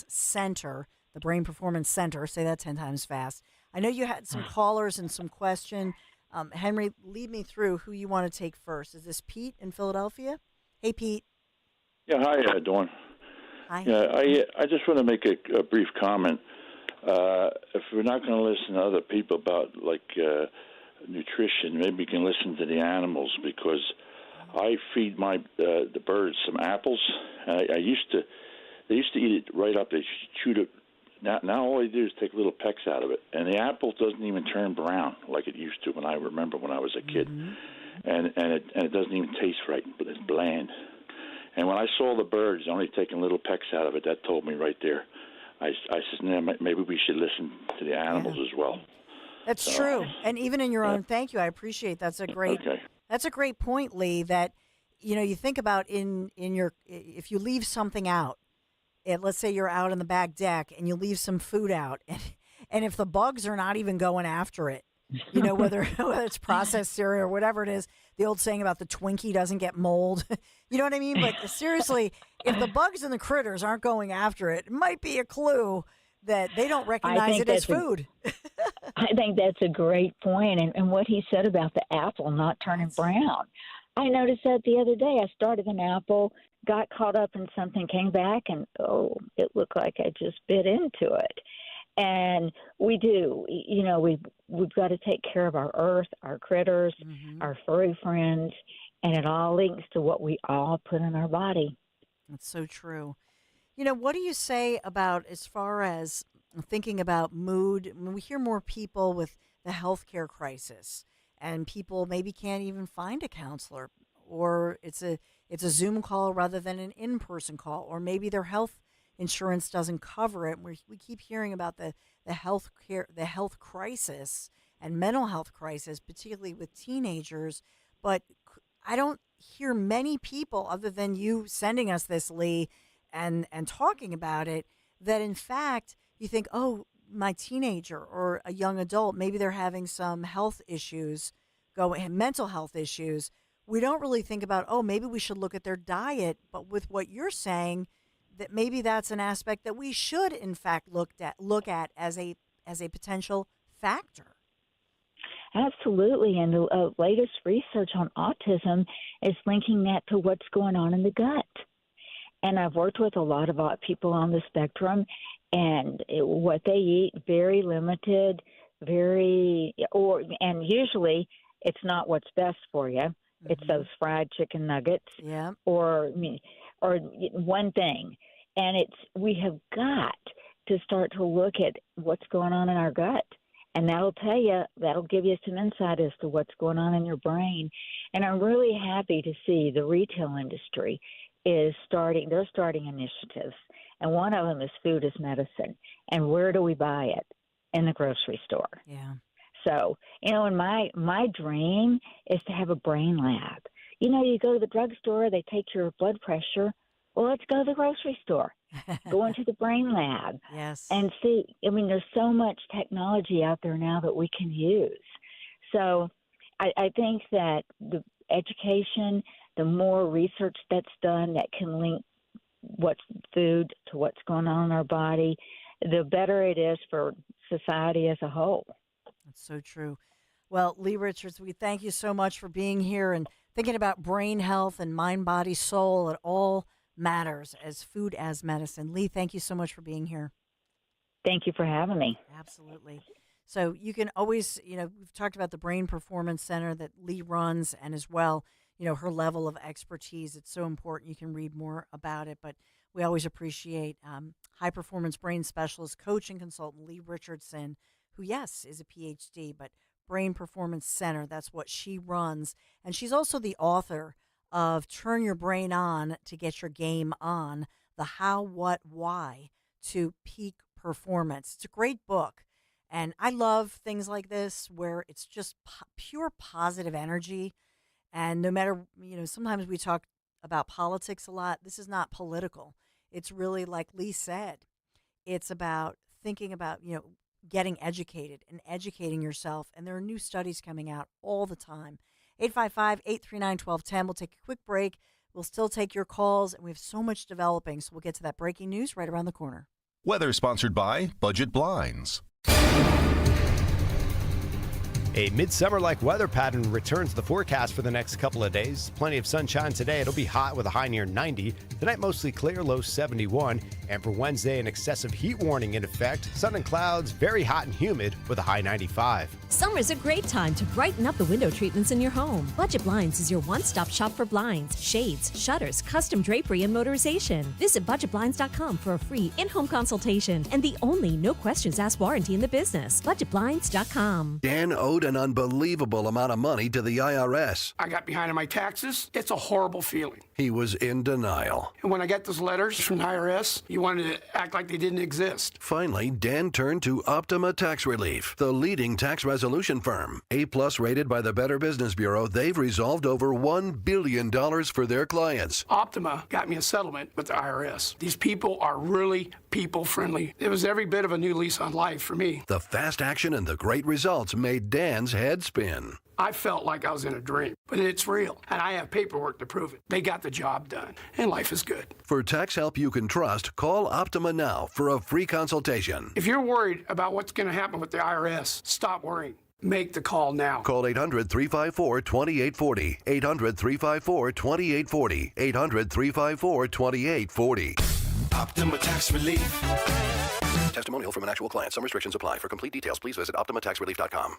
Center, the Brain Performance Center. Say that 10 times fast. I know you had some callers and some question. Henry, lead me through who you want to take first. Is this Pete in Philadelphia? Hey, Pete. Yeah, hi, Dawn. Hi. Yeah, I just want to make a brief comment. If we're not going to listen to other people about nutrition, maybe we can listen to the animals, because I feed the birds some apples. They used to eat it right up. They chewed it. Now all they do is take little pecks out of it, and the apple doesn't even turn brown like it used to when I remember when I was a kid, and it doesn't even taste right, but it's bland. And when I saw the birds only taking little pecks out of it, that told me right there. I said, maybe we should listen to the animals as well. That's true, and even in your own. Thank you, I appreciate. That's a great point, Lee. That you think about in your, if you leave something out. Let's say you're out on the back deck and you leave some food out, and if the bugs are not even going after it, whether it's processed cereal or whatever it is, the old saying about the Twinkie doesn't get mold, you know what I mean? But seriously, if the bugs and the critters aren't going after it, it might be a clue that they don't recognize it as food. I think that's a great point. And what he said about the apple not turning brown, I noticed that the other day. I started an apple, got caught up in something, came back, and it looked like I just bit into it. And we do, we've got to take care of our earth, our critters, our furry friends, and it all links to what we all put in our body. That's so true. What do you say about, as far as thinking about mood? When we hear more people with the healthcare crisis, and people maybe can't even find a counselor, or it's a Zoom call rather than an in-person call, or maybe their health insurance doesn't cover it. We keep hearing about the health crisis and mental health crisis, particularly with teenagers. But I don't hear many people, other than you sending us this, Lee, and talking about it, that in fact you think, my teenager or a young adult, maybe they're having some health issues, mental health issues. We don't really think about, maybe we should look at their diet. But with what you're saying, that maybe that's an aspect that we should, in fact, look at as a potential factor. Absolutely. And the latest research on autism is linking that to what's going on in the gut. And I've worked with a lot of people on the spectrum, and what they eat, very limited, and usually it's not what's best for you. It's those fried chicken nuggets, or one thing. And we have got to start to look at what's going on in our gut. And that'll give you some insight as to what's going on in your brain. And I'm really happy to see the retail industry they're starting initiatives. And one of them is food is medicine. And where do we buy it? In the grocery store. Yeah. So, and my dream is to have a brain lab. You go to the drugstore, they take your blood pressure. Well, let's go to the grocery store. Go into the brain lab. Yes. And see, there's so much technology out there now that we can use. So I think that the education, the more research that's done that can link what's food to what's going on in our body, the better it is for society as a whole. That's so true. Well, Lee Richards, we thank you so much for being here and thinking about brain health and mind, body, soul. It all matters as food as medicine. Lee, thank you so much for being here. Thank you for having me. Absolutely. So you can always, we've talked about the Brain Performance Center that Lee runs, and as well, her level of expertise. It's so important. You can read more about it, but we always appreciate high performance brain specialist, coach, and consultant Lee Richardson, who, yes, is a PhD, but Brain Performance Center, that's what she runs. And she's also the author of Turn Your Brain On to Get Your Game On, the How, What, Why to Peak Performance. It's a great book. And I love things like this where it's just pure positive energy. And no matter, sometimes we talk about politics a lot. This is not political. It's really, like Lee said, it's about thinking about, getting educated and educating yourself. And there are new studies coming out all the time. 855-839-1210. We'll take a quick break. We'll still take your calls, and we have so much developing. So we'll get to that breaking news right around the corner. Weather sponsored by Budget Blinds. A midsummer-like weather pattern returns to the forecast for the next couple of days. Plenty of sunshine today. It'll be hot with a high near 90. Tonight, mostly clear, low 71. And for Wednesday, an excessive heat warning in effect. Sun and clouds, very hot and humid with a high 95. Summer's a great time to brighten up the window treatments in your home. Budget Blinds is your one-stop shop for blinds, shades, shutters, custom drapery, and motorization. Visit budgetblinds.com for a free in-home consultation and the only no-questions-asked warranty in the business. Budgetblinds.com. Dan owed an unbelievable amount of money to the IRS. I got behind on my taxes. It's a horrible feeling. He was in denial. And when I got those letters from the IRS, you wanted to act like they didn't exist. Finally, Dan turned to Optima Tax Relief, the leading tax resolution firm. A-plus rated by the Better Business Bureau, they've resolved over $1 billion for their clients. Optima got me a settlement with the IRS. These people are really people-friendly. It was every bit of a new lease on life for me. The fast action and the great results made Dan's head spin. I felt like I was in a dream, but it's real, and I have paperwork to prove it. They got the job done, and life is good. For tax help you can trust, call Optima now for a free consultation. If you're worried about what's going to happen with the IRS, stop worrying. Make the call now. Call 800-354-2840. 800-354-2840. 800-354-2840. Optima Tax Relief. Testimonial from an actual client. Some restrictions apply. For complete details, please visit OptimaTaxRelief.com.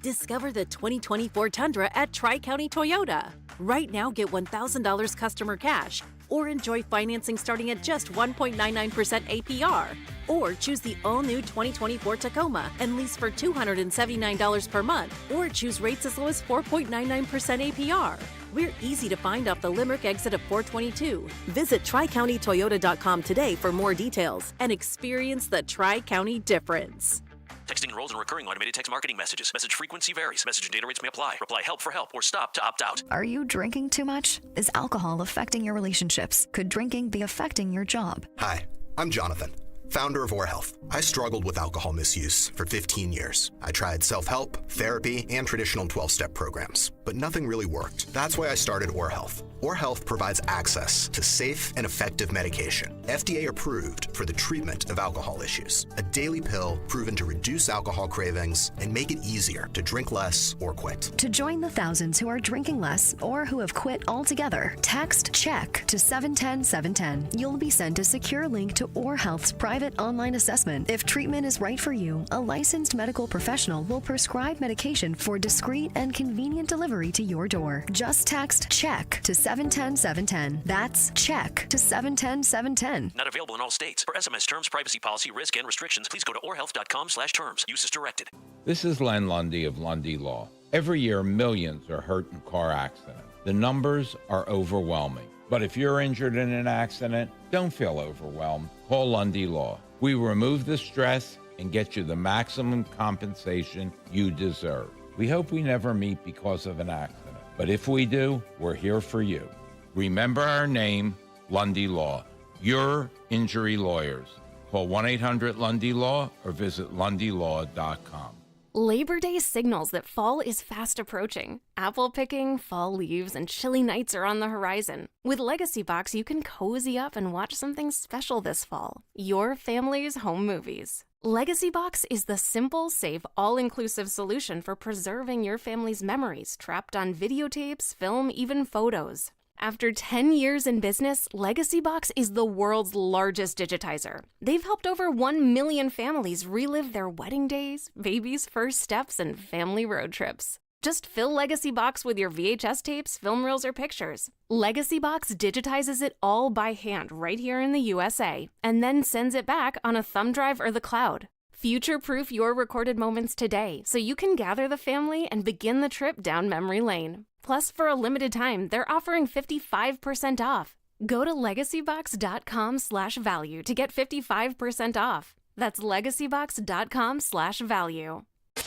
Discover the 2024 Tundra at Tri-County Toyota. Right now, get $1,000 customer cash or enjoy financing starting at just 1.99% APR. Or choose the all-new 2024 Tacoma and lease for $279 per month, or choose rates as low as 4.99% APR. We're easy to find off the Limerick exit of 422. Visit TriCountyToyota.com today for more details and experience the Tri-County difference. Texting enrolls in recurring automated text marketing messages. Message frequency varies. Message and data rates may apply. Reply help for help or stop to opt out. Are you drinking too much? Is alcohol affecting your relationships? Could drinking be affecting your job? Hi, I'm Jonathan, founder of OR Health. I struggled with alcohol misuse for 15 years. I tried self-help, therapy, and traditional 12-step programs, but nothing really worked. That's why I started OR Health. OR Health provides access to safe and effective medication, FDA approved for the treatment of alcohol issues. A daily pill proven to reduce alcohol cravings and make it easier to drink less or quit. To join the thousands who are drinking less or who have quit altogether, text CHECK to 710-710. You'll be sent a secure link to OR Health's private online assessment. If treatment is right for you, a licensed medical professional will prescribe medication for discreet and convenient delivery to your door. Just text CHECK to 710-710. That's CHECK to 710-710. Not available in all states. For SMS terms, privacy policy, risk, and restrictions, please go to orhealth.com/terms. Use as directed. This is Len Lundy of Lundy Law. Every year, millions are hurt in car accidents. The numbers are overwhelming. But if you're injured in an accident, don't feel overwhelmed. Call Lundy Law. We remove the stress and get you the maximum compensation you deserve. We hope we never meet because of an accident. But if we do, we're here for you. Remember our name, Lundy Law. Your injury lawyers. Call 1-800-LUNDY-LAW or visit LundyLaw.com. Labor Day signals that fall is fast approaching. Apple picking, fall leaves, and chilly nights are on the horizon. With Legacy Box, you can cozy up and watch something special this fall. Your family's home movies. Legacy Box is the simple, safe, all-inclusive solution for preserving your family's memories trapped on videotapes, film, even photos. After 10 years in business, LegacyBox is the world's largest digitizer. They've helped over 1 million families relive their wedding days, baby's first steps, and family road trips. Just fill LegacyBox with your VHS tapes, film reels, or pictures. LegacyBox digitizes it all by hand right here in the USA and then sends it back on a thumb drive or the cloud. Future-proof your recorded moments today so you can gather the family and begin the trip down memory lane. Plus, for a limited time, they're offering 55% off. Go to legacybox.com/value to get 55% off. That's legacybox.com/value.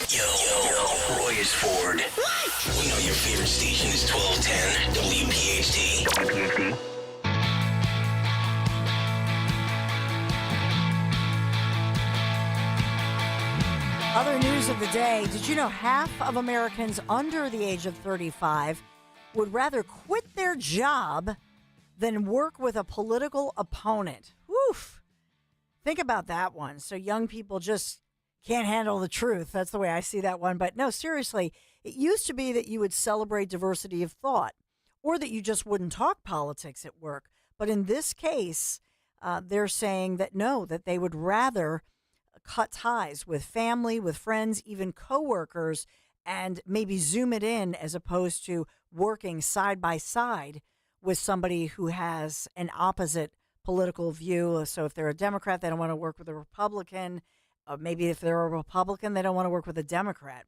Yo, Roy is Ford. What? We know your favorite station is 1210 WPHT. WPHT. Other news of the day. Did you know half of Americans under the age of 35 would rather quit their job than work with a political opponent? Woof. Think about that one. So young people just can't handle the truth. That's the way I see that one. But no, seriously, it used to be that you would celebrate diversity of thought or that you just wouldn't talk politics at work. But in this case, they're saying that no, that they would rather cut ties with family, with friends, even coworkers, and maybe zoom it in as opposed to working side by side with somebody who has an opposite political view. So if they're a Democrat, they don't want to work with a Republican. Maybe if they're a Republican, they don't want to work with a Democrat.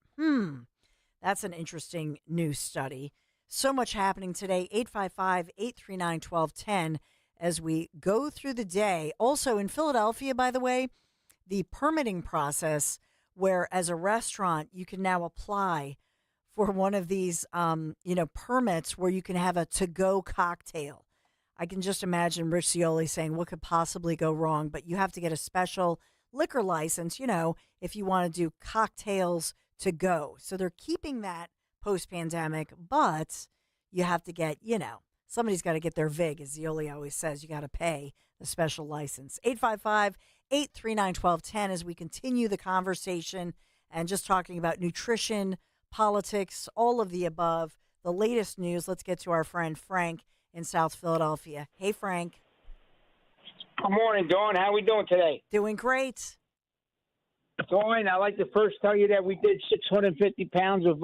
That's an interesting new study. So much happening today. 855-839-1210 as we go through the day. Also in Philadelphia, by the way, the permitting process where as a restaurant you can now apply for one of these permits where you can have a to-go cocktail. I can just imagine Rich Scioli saying, what could possibly go wrong? But you have to get a special liquor license, if you want to do cocktails to go. So they're keeping that post-pandemic, but you have to get, somebody's got to get their VIG, as Scioli always says. You got to pay the special license. 855-839-1210 as we continue the conversation and just talking about nutrition, politics, all of the above. The latest news. Let's get to our friend Frank in South Philadelphia. Hey, Frank. Good morning, Dawn. How are we doing today? Doing great. Dawn, I'd like to first tell you that we did 650 pounds of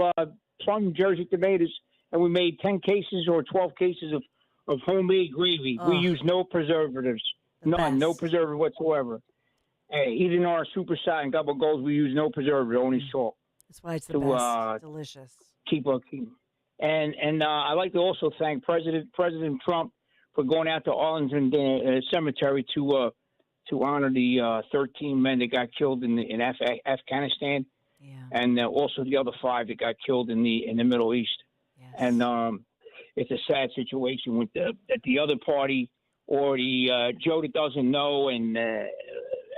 plum Jersey tomatoes, and we made 10 cases or 12 cases of homemade gravy. We use no preservatives. None. No preservative whatsoever. Even our super side and double golds, we use no preservative, only salt. That's why it's the best. Delicious. Keep. And I'd like to also thank President Trump for going out to Arlington Cemetery to honor the 13 men that got killed in Afghanistan, and also the other 5 that got killed in the Middle East. Yes. And it's a sad situation with the other party or the Joe that doesn't know and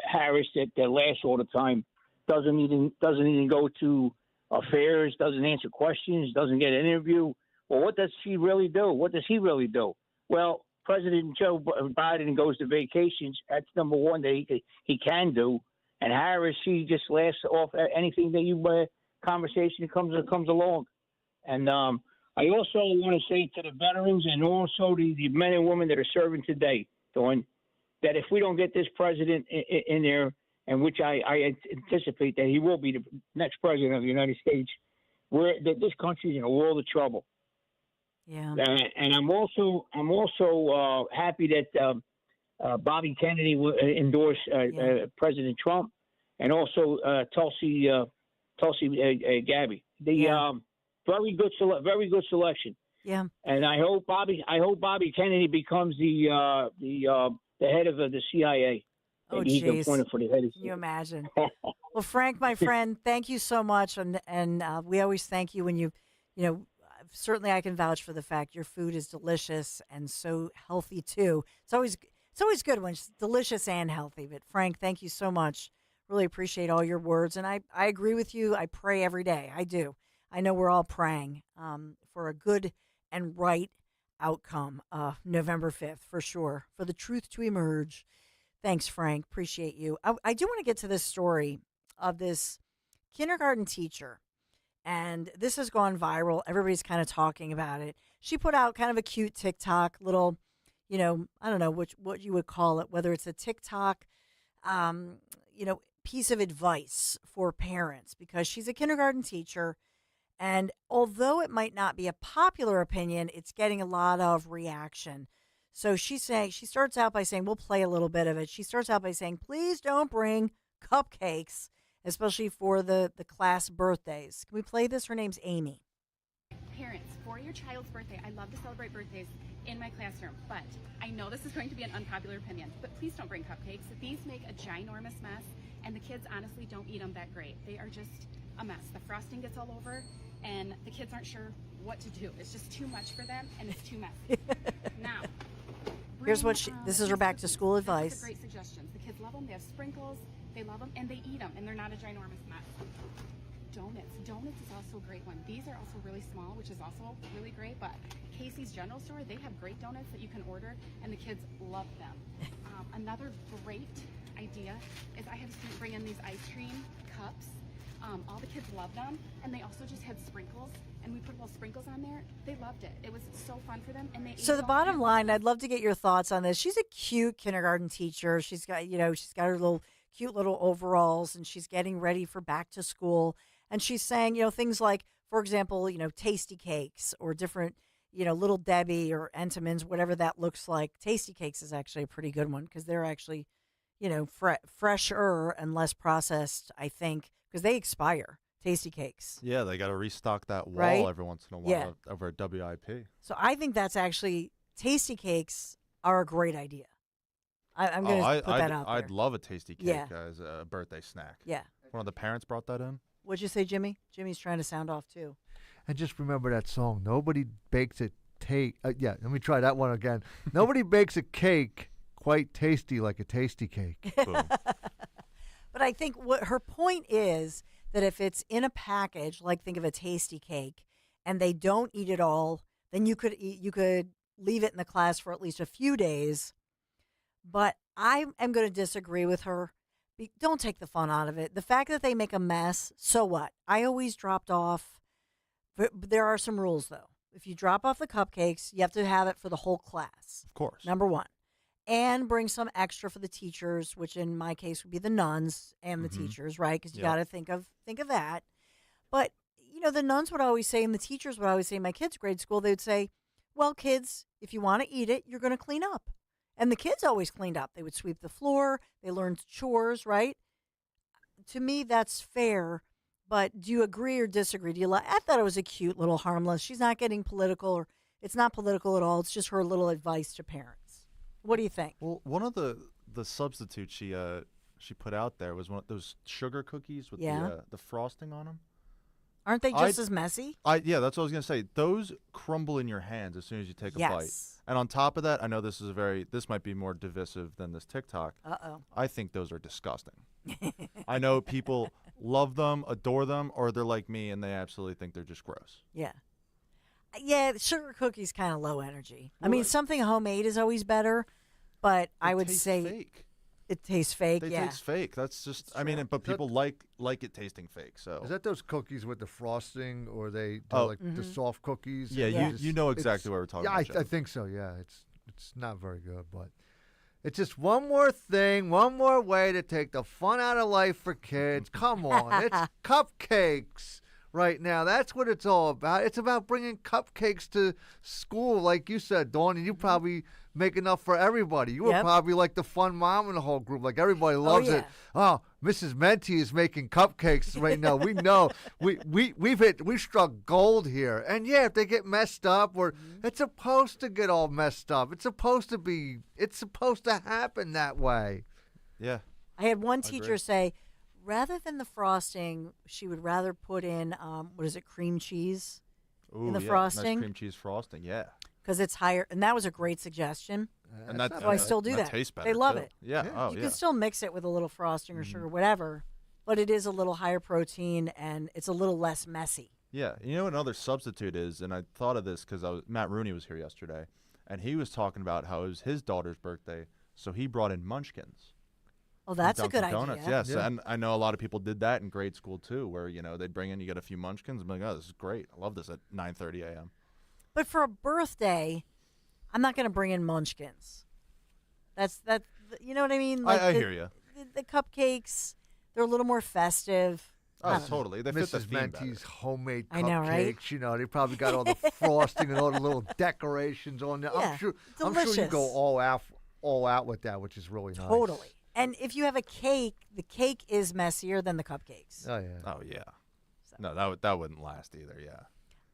Harris that laughs all the time doesn't even go to affairs, doesn't answer questions, doesn't get an interview. Well, what does she really do? What does he really do? Well, President Joe Biden goes to vacations. That's number one that he can do. And Harris, she just laughs off anything that conversation comes along. And I also want to say to the veterans and also the men and women that are serving today, Dawn, that if we don't get this president in there, and which I anticipate that he will be the next president of the United States, this country is in a world of trouble. Yeah. And I'm also happy that Bobby Kennedy endorsed President Trump, and also Tulsi Gabbard. Very good selection. Yeah. And I hope Bobby Kennedy becomes the head of the CIA. Oh, he's geez. appointed for the head of Can you imagine? Well, Frank, my friend, thank you so much, and we always thank you when you certainly I can vouch for the fact your food is delicious and so healthy too. It's always good when it's delicious and healthy. But Frank, thank you so much. Really appreciate all your words, and I agree with you. I pray every day. I do. I know we're all praying for a good and right outcome November 5th for sure, for the truth to emerge. Thanks, Frank. Appreciate you. I do want to get to this story of this kindergarten teacher. And this has gone viral. Everybody's kind of talking about it. She put out kind of a cute TikTok, little, I don't know what you would call it, whether it's a TikTok, piece of advice for parents, because she's a kindergarten teacher. And although it might not be a popular opinion, it's getting a lot of reaction. So she starts out by saying, we'll play a little bit of it. She starts out by saying, please don't bring cupcakes, especially for the class birthdays. Can we play this? Her name's Amy. Parents, for your child's birthday, I love to celebrate birthdays in my classroom, but I know this is going to be an unpopular opinion, but please don't bring cupcakes. These make a ginormous mess, and the kids honestly don't eat them that great. They are just a mess. The frosting gets all over, and the kids aren't sure what to do. It's just too much for them, and it's too messy. Now, here's what this is her back to school advice. These are great suggestions. The kids love them. They have sprinkles. They love them, and they eat them, and they're not a ginormous mess. Donuts is also a great one. These are also really small, which is also really great, but Casey's General Store, they have great donuts that you can order, and the kids love them. Another great idea is I have students bring in these ice cream cups. All the kids love them, and they also just had sprinkles, and we put little sprinkles on there. They loved it. It was so fun for them, and they. So the bottom line, I'd love to get your thoughts on this. She's a cute kindergarten teacher. She's got her cute little overalls, and she's getting ready for back to school. And she's saying, things like, for example, Tasty Cakes or different, Little Debbie or Entenmann's, whatever that looks like. Tasty Cakes is actually a pretty good one because they're actually, fresher and less processed, I think, because they expire. Tasty Cakes. Yeah, they got to restock that wall right? every once in a while over at WIP. So I think that's actually, Tasty Cakes are a great idea. I'm going to put that out there. I'd love a Tasty Cake as a birthday snack. Yeah. One of the parents brought that in. What'd you say, Jimmy? Jimmy's trying to sound off, too. And just remember that song, Nobody Bakes a Cake. Let me try that one again. Nobody bakes a cake quite tasty like a tasty cake. But I think what her point is that if it's in a package, like think of a Tasty Cake, and they don't eat it all, then you could leave it in the class for at least a few days. But I am going to disagree with her. Don't take the fun out of it. The fact that they make a mess, so what? I always dropped off. But there are some rules, though. If you drop off the cupcakes, you have to have it for the whole class. Of course. Number one. And bring some extra for the teachers, which in my case would be the nuns and the teachers, right? Because you got to think of that. But, the nuns would always say, and the teachers would always say in my kids' grade school, they would say, well, kids, if you want to eat it, you're going to clean up. And the kids always cleaned up. They would sweep the floor. They learned chores, right? To me, that's fair. But do you agree or disagree? I thought it was a cute little harmless. She's not getting political, or it's not political at all. It's just her little advice to parents. What do you think? Well, one of the substitutes she put out there was one of those sugar cookies with the frosting on them. Aren't they just as messy? Yeah, that's what I was going to say. Those crumble in your hands as soon as you take a bite. And on top of that, I know this might be more divisive than this TikTok. Uh-oh. I think those are disgusting. I know people love them, adore them, or they're like me and they absolutely think they're just gross. Yeah. Yeah, sugar cookies kind of low energy. I mean, something homemade is always better, but I would say fake. It tastes fake. They taste fake. That's just. I mean, but people like it tasting fake. So is that those cookies with the frosting, or the soft cookies? Yeah, you know exactly what we're talking about. Yeah, I think so. Yeah, it's not very good, but it's just one more thing, one more way to take the fun out of life for kids. Come on, it's cupcakes. Right now, that's what it's all about. It's about bringing cupcakes to school, like you said, Dawn, and you probably make enough for everybody. You were probably like the fun mom in the whole group. Like everybody loves it. Oh, Mrs. Menti is making cupcakes right now. We know we've struck gold here. And if they get messed up, or it's supposed to get all messed up. It's supposed to happen that way. Yeah. I had one teacher say, rather than the frosting, she would rather put in, cream cheese in the frosting. Nice cream cheese frosting, yeah. Because it's higher, and that was a great suggestion. And so I still do that. Tastes better. They love too. it. Yeah. You can still mix it with a little frosting or sugar, whatever, but it is a little higher protein and it's a little less messy. Yeah. You know what another substitute is, and I thought of this because Matt Rooney was here yesterday, and he was talking about how it was his daughter's birthday, so he brought in munchkins. Oh, that's a good Donuts, idea. yes. Yeah. And I know a lot of people did that in grade school too, where they'd bring in, you get a few munchkins, and be like, oh, this is great. I love this at 9:30 a.m. But for a birthday, I'm not going to bring in munchkins. That's you know what I mean? I hear you. The cupcakes, they're a little more festive. Oh, totally. They fit the Mrs. theme Mente's homemade I know, right? cupcakes. They probably got all the frosting and all the little decorations on there. Yeah, I'm sure delicious. you go all out with that, which is really nice. Totally. And if you have a cake, the cake is messier than the cupcakes. Oh yeah. Oh yeah. No, that wouldn't last either. Yeah.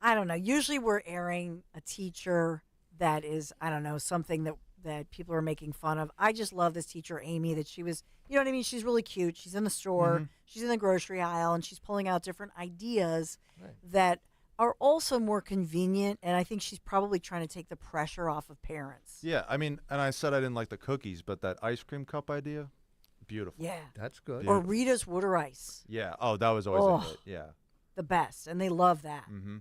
I don't know. Usually we're airing a teacher that is, I don't know, something that people are making fun of. I just love this teacher, Amy, that she was, you know what I mean? She's really cute. She's in the store. She's in the grocery aisle, and she's pulling out different ideas that are also more convenient. And I think she's probably trying to take the pressure off of parents. Yeah, I mean, and I said I didn't like the cookies, but that ice cream cup idea, beautiful. Yeah. That's good. Or Rita's Water Ice. Yeah. Oh, that was always a hit. Yeah. The best. And they love that. Mm-hmm.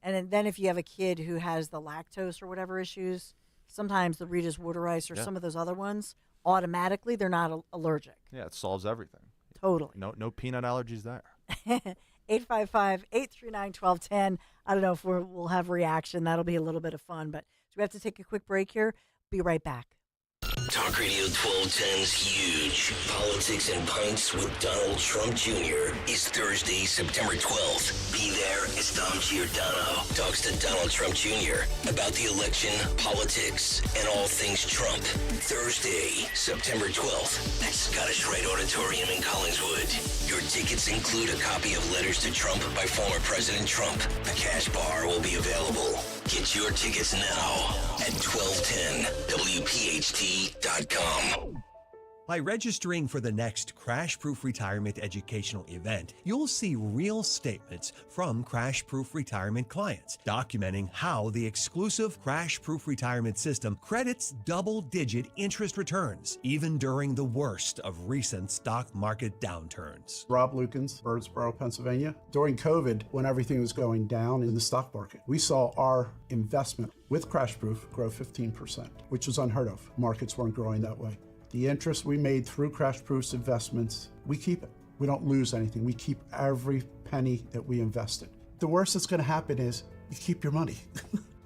And then if you have a kid who has the lactose or whatever issues, sometimes the Rita's Water Ice or some of those other ones, automatically they're not allergic. Yeah, it solves everything. Totally. No peanut allergies there. 855-839-1210. I don't know if we'll have reaction. That'll be a little bit of fun. But we have to take a quick break here. Be right back. Talk Radio 1210's Huge Politics and Pints with Donald Trump Jr. is Thursday, September 12th. Be there as Dom Giordano talks to Donald Trump Jr. about the election, politics, and all things Trump. Thursday, September 12th at Scottish Rite Auditorium in Collingswood. Your tickets include a copy of Letters to Trump by former President Trump. A cash bar will be available. Get your tickets now at 1210WPHT.com. By registering for the next Crash Proof Retirement educational event, you'll see real statements from Crash Proof Retirement clients documenting how the exclusive Crash Proof Retirement system credits double-digit interest returns, even during the worst of recent stock market downturns. Rob Lukens, Birdsboro, Pennsylvania. During COVID, when everything was going down in the stock market, we saw our investment with Crash Proof grow 15%, which was unheard of. Markets weren't growing that way. The interest we made through Crash Proof's investments, we keep it. We don't lose anything. We keep every penny that we invested. The worst that's going to happen is you keep your money.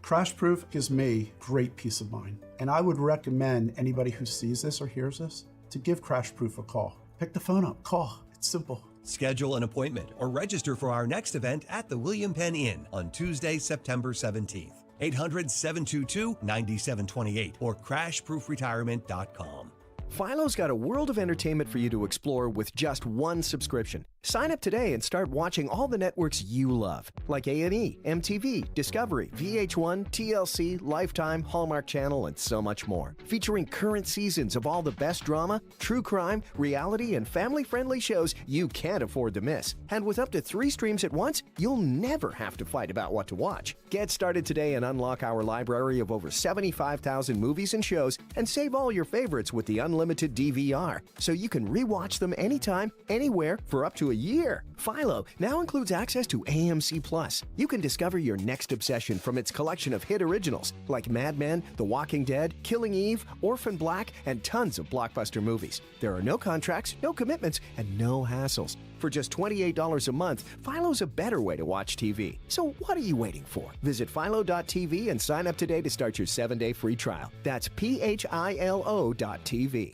Crash Proof gives me great peace of mind. And I would recommend anybody who sees this or hears this to give Crash Proof a call. Pick the phone up, call. It's simple. Schedule an appointment or register for our next event at the William Penn Inn on Tuesday, September 17th. 800-722-9728 or crashproofretirement.com. Philo's got a world of entertainment for you to explore with just one subscription. Sign up today and start watching all the networks you love, like A&E, MTV, Discovery, VH1, TLC, Lifetime, Hallmark Channel, and so much more. Featuring current seasons of all the best drama, true crime, reality, and family-friendly shows you can't afford to miss. And with up to 3 streams at once, you'll never have to fight about what to watch. Get started today and unlock our library of over 75,000 movies and shows, and save all your favorites with the unlimited DVR, so you can rewatch them anytime, anywhere, for up to a year. Philo now includes access to AMC Plus. You can discover your next obsession from its collection of hit originals like Mad Men, The Walking Dead, Killing Eve, Orphan Black, and tons of blockbuster movies. There are no contracts, no commitments, and no hassles. For just $28 a month, Philo's a better way to watch TV. So what are you waiting for? Visit philo.tv and sign up today to start your 7-day free trial. That's philo.tv.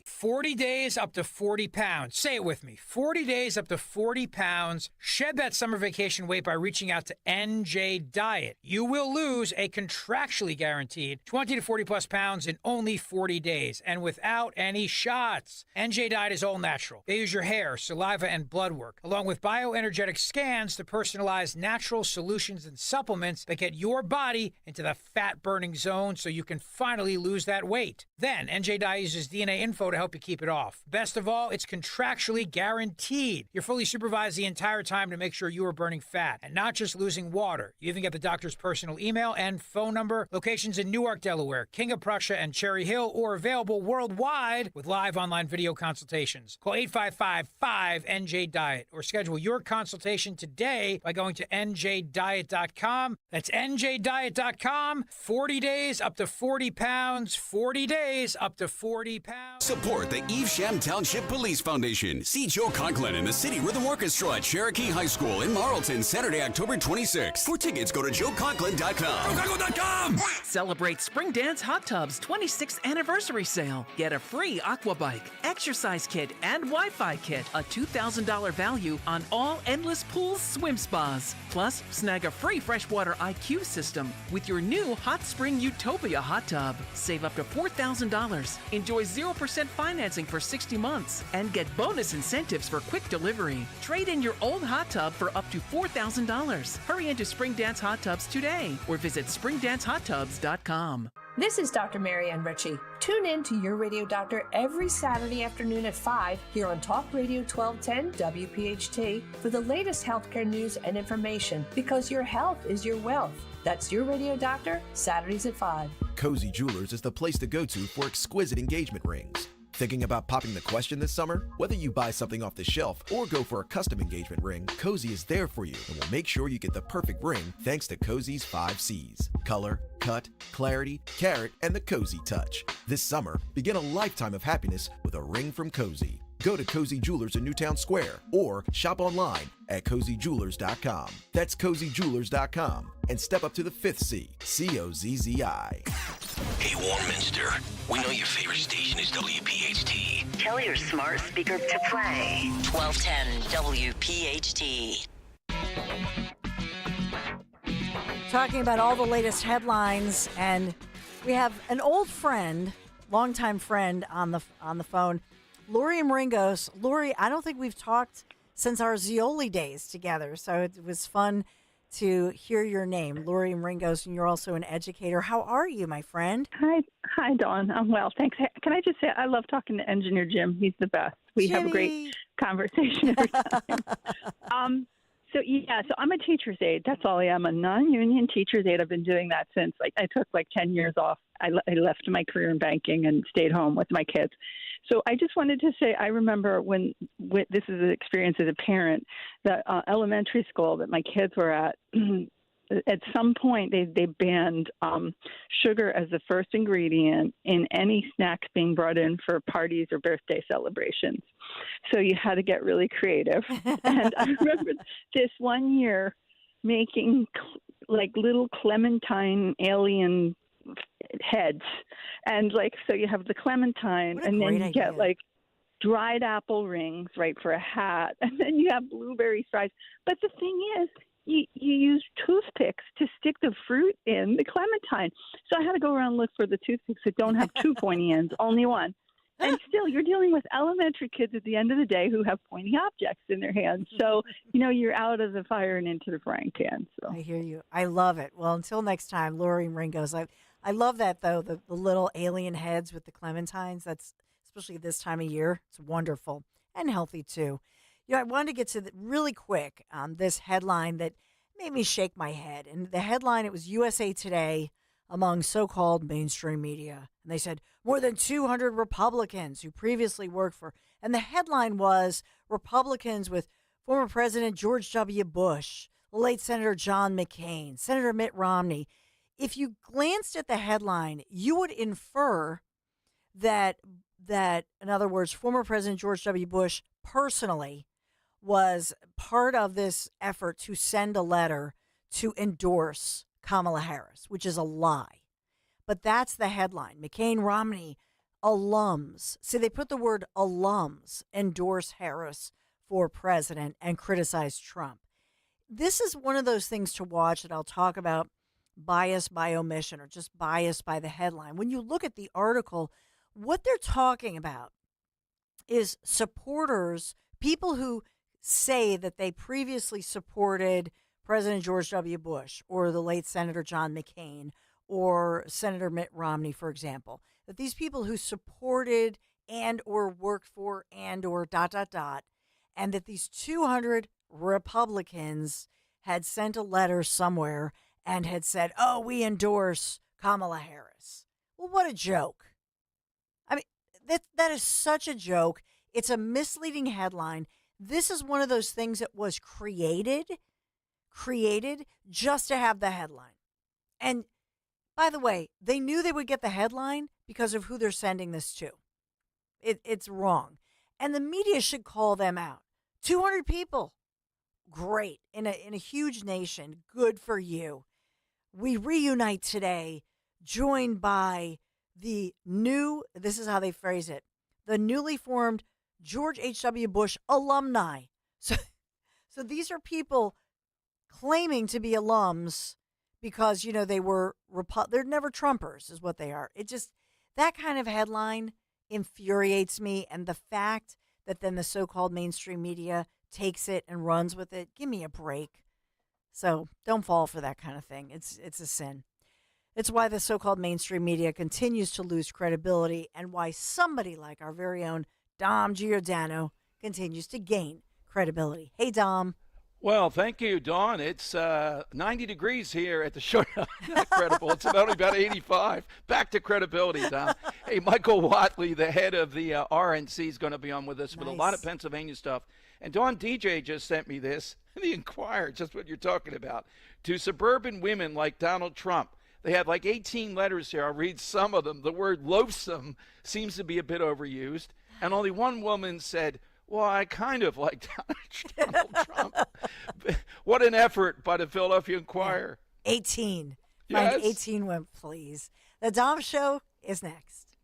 40 days up to 40 pounds. Say it with me. 40 days up to 40 pounds. Shed that summer vacation weight by reaching out to NJ Diet. You will lose a contractually guaranteed 20 to 40 plus pounds in only 40 days and without any shots. NJ Diet is all natural. They use your hair, saliva, and blood work, along with bioenergetic scans to personalize natural solutions and supplements that get your body into the fat-burning zone so you can finally lose that weight. Then, NJ Diet uses DNA info to help you keep it off. Best of all, it's contractually guaranteed. You're fully supervised the entire time to make sure you are burning fat and not just losing water. You even get the doctor's personal email and phone number, locations in Newark, Delaware, King of Prussia, and Cherry Hill, or available worldwide with live online video consultations. Call 855-5NJ-DIET. Diet or schedule your consultation today by going to njdiet.com. That's njdiet.com. 40 days up to 40 pounds. 40 days up to 40 pounds. Support the Evesham Township Police Foundation. See Joe Conklin and the City Rhythm Orchestra at Cherokee High School in Marlton, Saturday, October 26th. For tickets, go to joeconklin.com. JoeConklin.com! Celebrate Spring Dance Hot Tub's 26th anniversary sale. Get a free aqua bike, exercise kit, and Wi-Fi kit. A $2,000 value on all Endless Pools swim spas. Plus, snag a free freshwater IQ system with your new Hot Spring Utopia hot tub. Save up to $4,000. Enjoy 0% financing for 60 months and get bonus incentives for quick delivery. Trade in your old hot tub for up to $4,000. Hurry into Spring Dance Hot Tubs today or visit springdancehottubs.com. This is Dr. Marianne Ritchie. Tune in to Your Radio Doctor every Saturday afternoon at 5 here on Talk Radio 1210 WPHT for the latest healthcare news and information, because your health is your wealth. That's Your Radio Doctor, Saturdays at 5. Cozy Jewelers is the place to go to for exquisite engagement rings. Thinking about popping the question this summer? Whether you buy something off the shelf or go for a custom engagement ring, Cozy is there for you and will make sure you get the perfect ring thanks to Cozy's 5 C's. Color, cut, clarity, carat, and the Cozy touch. This summer, begin a lifetime of happiness with a ring from Cozy. Go to Cozy Jewelers in Newtown Square or shop online at CozyJewelers.com. That's CozyJewelers.com. And step up to the 5th C, C-O-Z-Z-I. Hey, Warminster, we know your favorite station is WPHT. Tell your smart speaker to play 1210 WPHT. Talking about all the latest headlines, and we have an old friend, longtime friend on the phone, Lori Ringos. Lori, I don't think we've talked since our Zioli days together, so it was fun to hear your name, Lori Ringos, and you're also an educator. How are you, my friend? Hi, Dawn. I'm well, thanks. Can I just say I love talking to Engineer Jim. He's the best. We have a great conversation every time. So I'm a teacher's aide. That's all I am, a non-union teacher's aide. I've been doing that since I took 10 years off. I left my career in banking and stayed home with my kids. So I just wanted to say I remember when this is an experience as a parent, the elementary school that my kids were at, at some point they banned sugar as the first ingredient in any snacks being brought in for parties or birthday celebrations. So you had to get really creative. And I remember this one year making little clementine alien heads, and so you have the clementine, and then you get dried apple rings, right, for a hat, and then you have blueberry stripes. But the thing is, you use toothpicks to stick the fruit in the clementine. So I had to go around and look for the toothpicks that don't have two pointy ends, only one. And still, you're dealing with elementary kids at the end of the day who have pointy objects in their hands. So, you're out of the fire and into the frying pan. So I hear you. I love it. Well, until next time, Lori Ringos. I love that, though, the little alien heads with the clementines. That's, especially this time of year, it's wonderful and healthy, too. I wanted to get to really quick this headline that made me shake my head. And the headline, it was USA Today among so-called mainstream media. And they said, more than 200 Republicans who previously worked for, and the headline was Republicans with former President George W. Bush, the late Senator John McCain, Senator Mitt Romney. If you glanced at the headline, you would infer that in other words, former President George W. Bush personally was part of this effort to send a letter to endorse Kamala Harris, which is a lie. But that's the headline. McCain, Romney, alums. See, they put the word alums, endorse Harris for president and criticize Trump. This is one of those things to watch that I'll talk about, bias by omission or just bias by the headline. When you look at the article, what they're talking about is supporters, people who say that they previously supported President George W. Bush or the late Senator John McCain or Senator Mitt Romney, for example, that these people who supported and or worked for and or ... and that these 200 Republicans had sent a letter somewhere and had said, oh, we endorse Kamala Harris. Well, what a joke. I mean, that is such a joke. It's a misleading headline. this is one of those things that was created just to have the headline. And by the way, they knew they would get the headline because of who they're sending this to. It's wrong. And the media should call them out. 200 people. Great. In a huge nation. Good for you. We reunite today, joined by this is how they phrase it, the newly formed George H.W. Bush alumni. So these are people claiming to be alums because, they're never Trumpers is what they are. That kind of headline infuriates me. And the fact that then the so-called mainstream media takes it and runs with it, give me a break. So don't fall for that kind of thing. It's a sin. It's why the so-called mainstream media continues to lose credibility and why somebody like our very own Dom Giordano continues to gain credibility. Hey, Dom. Well, thank you, Dawn. It's 90 degrees here at the show. Not credible. It's only about 85. Back to credibility, Dom. Hey, Michael Watley, the head of the RNC, is going to be on with us with a lot of Pennsylvania stuff. And Dawn DJ just sent me this, the Inquirer, just what you're talking about, to suburban women like Donald Trump. They have like 18 letters here. I'll read some of them. The word loathsome seems to be a bit overused. And only one woman said, well, I kind of like Donald Trump. What an effort by the Philadelphia Inquirer. 18. Yes. Find 18 women, please. The Dom Show is next.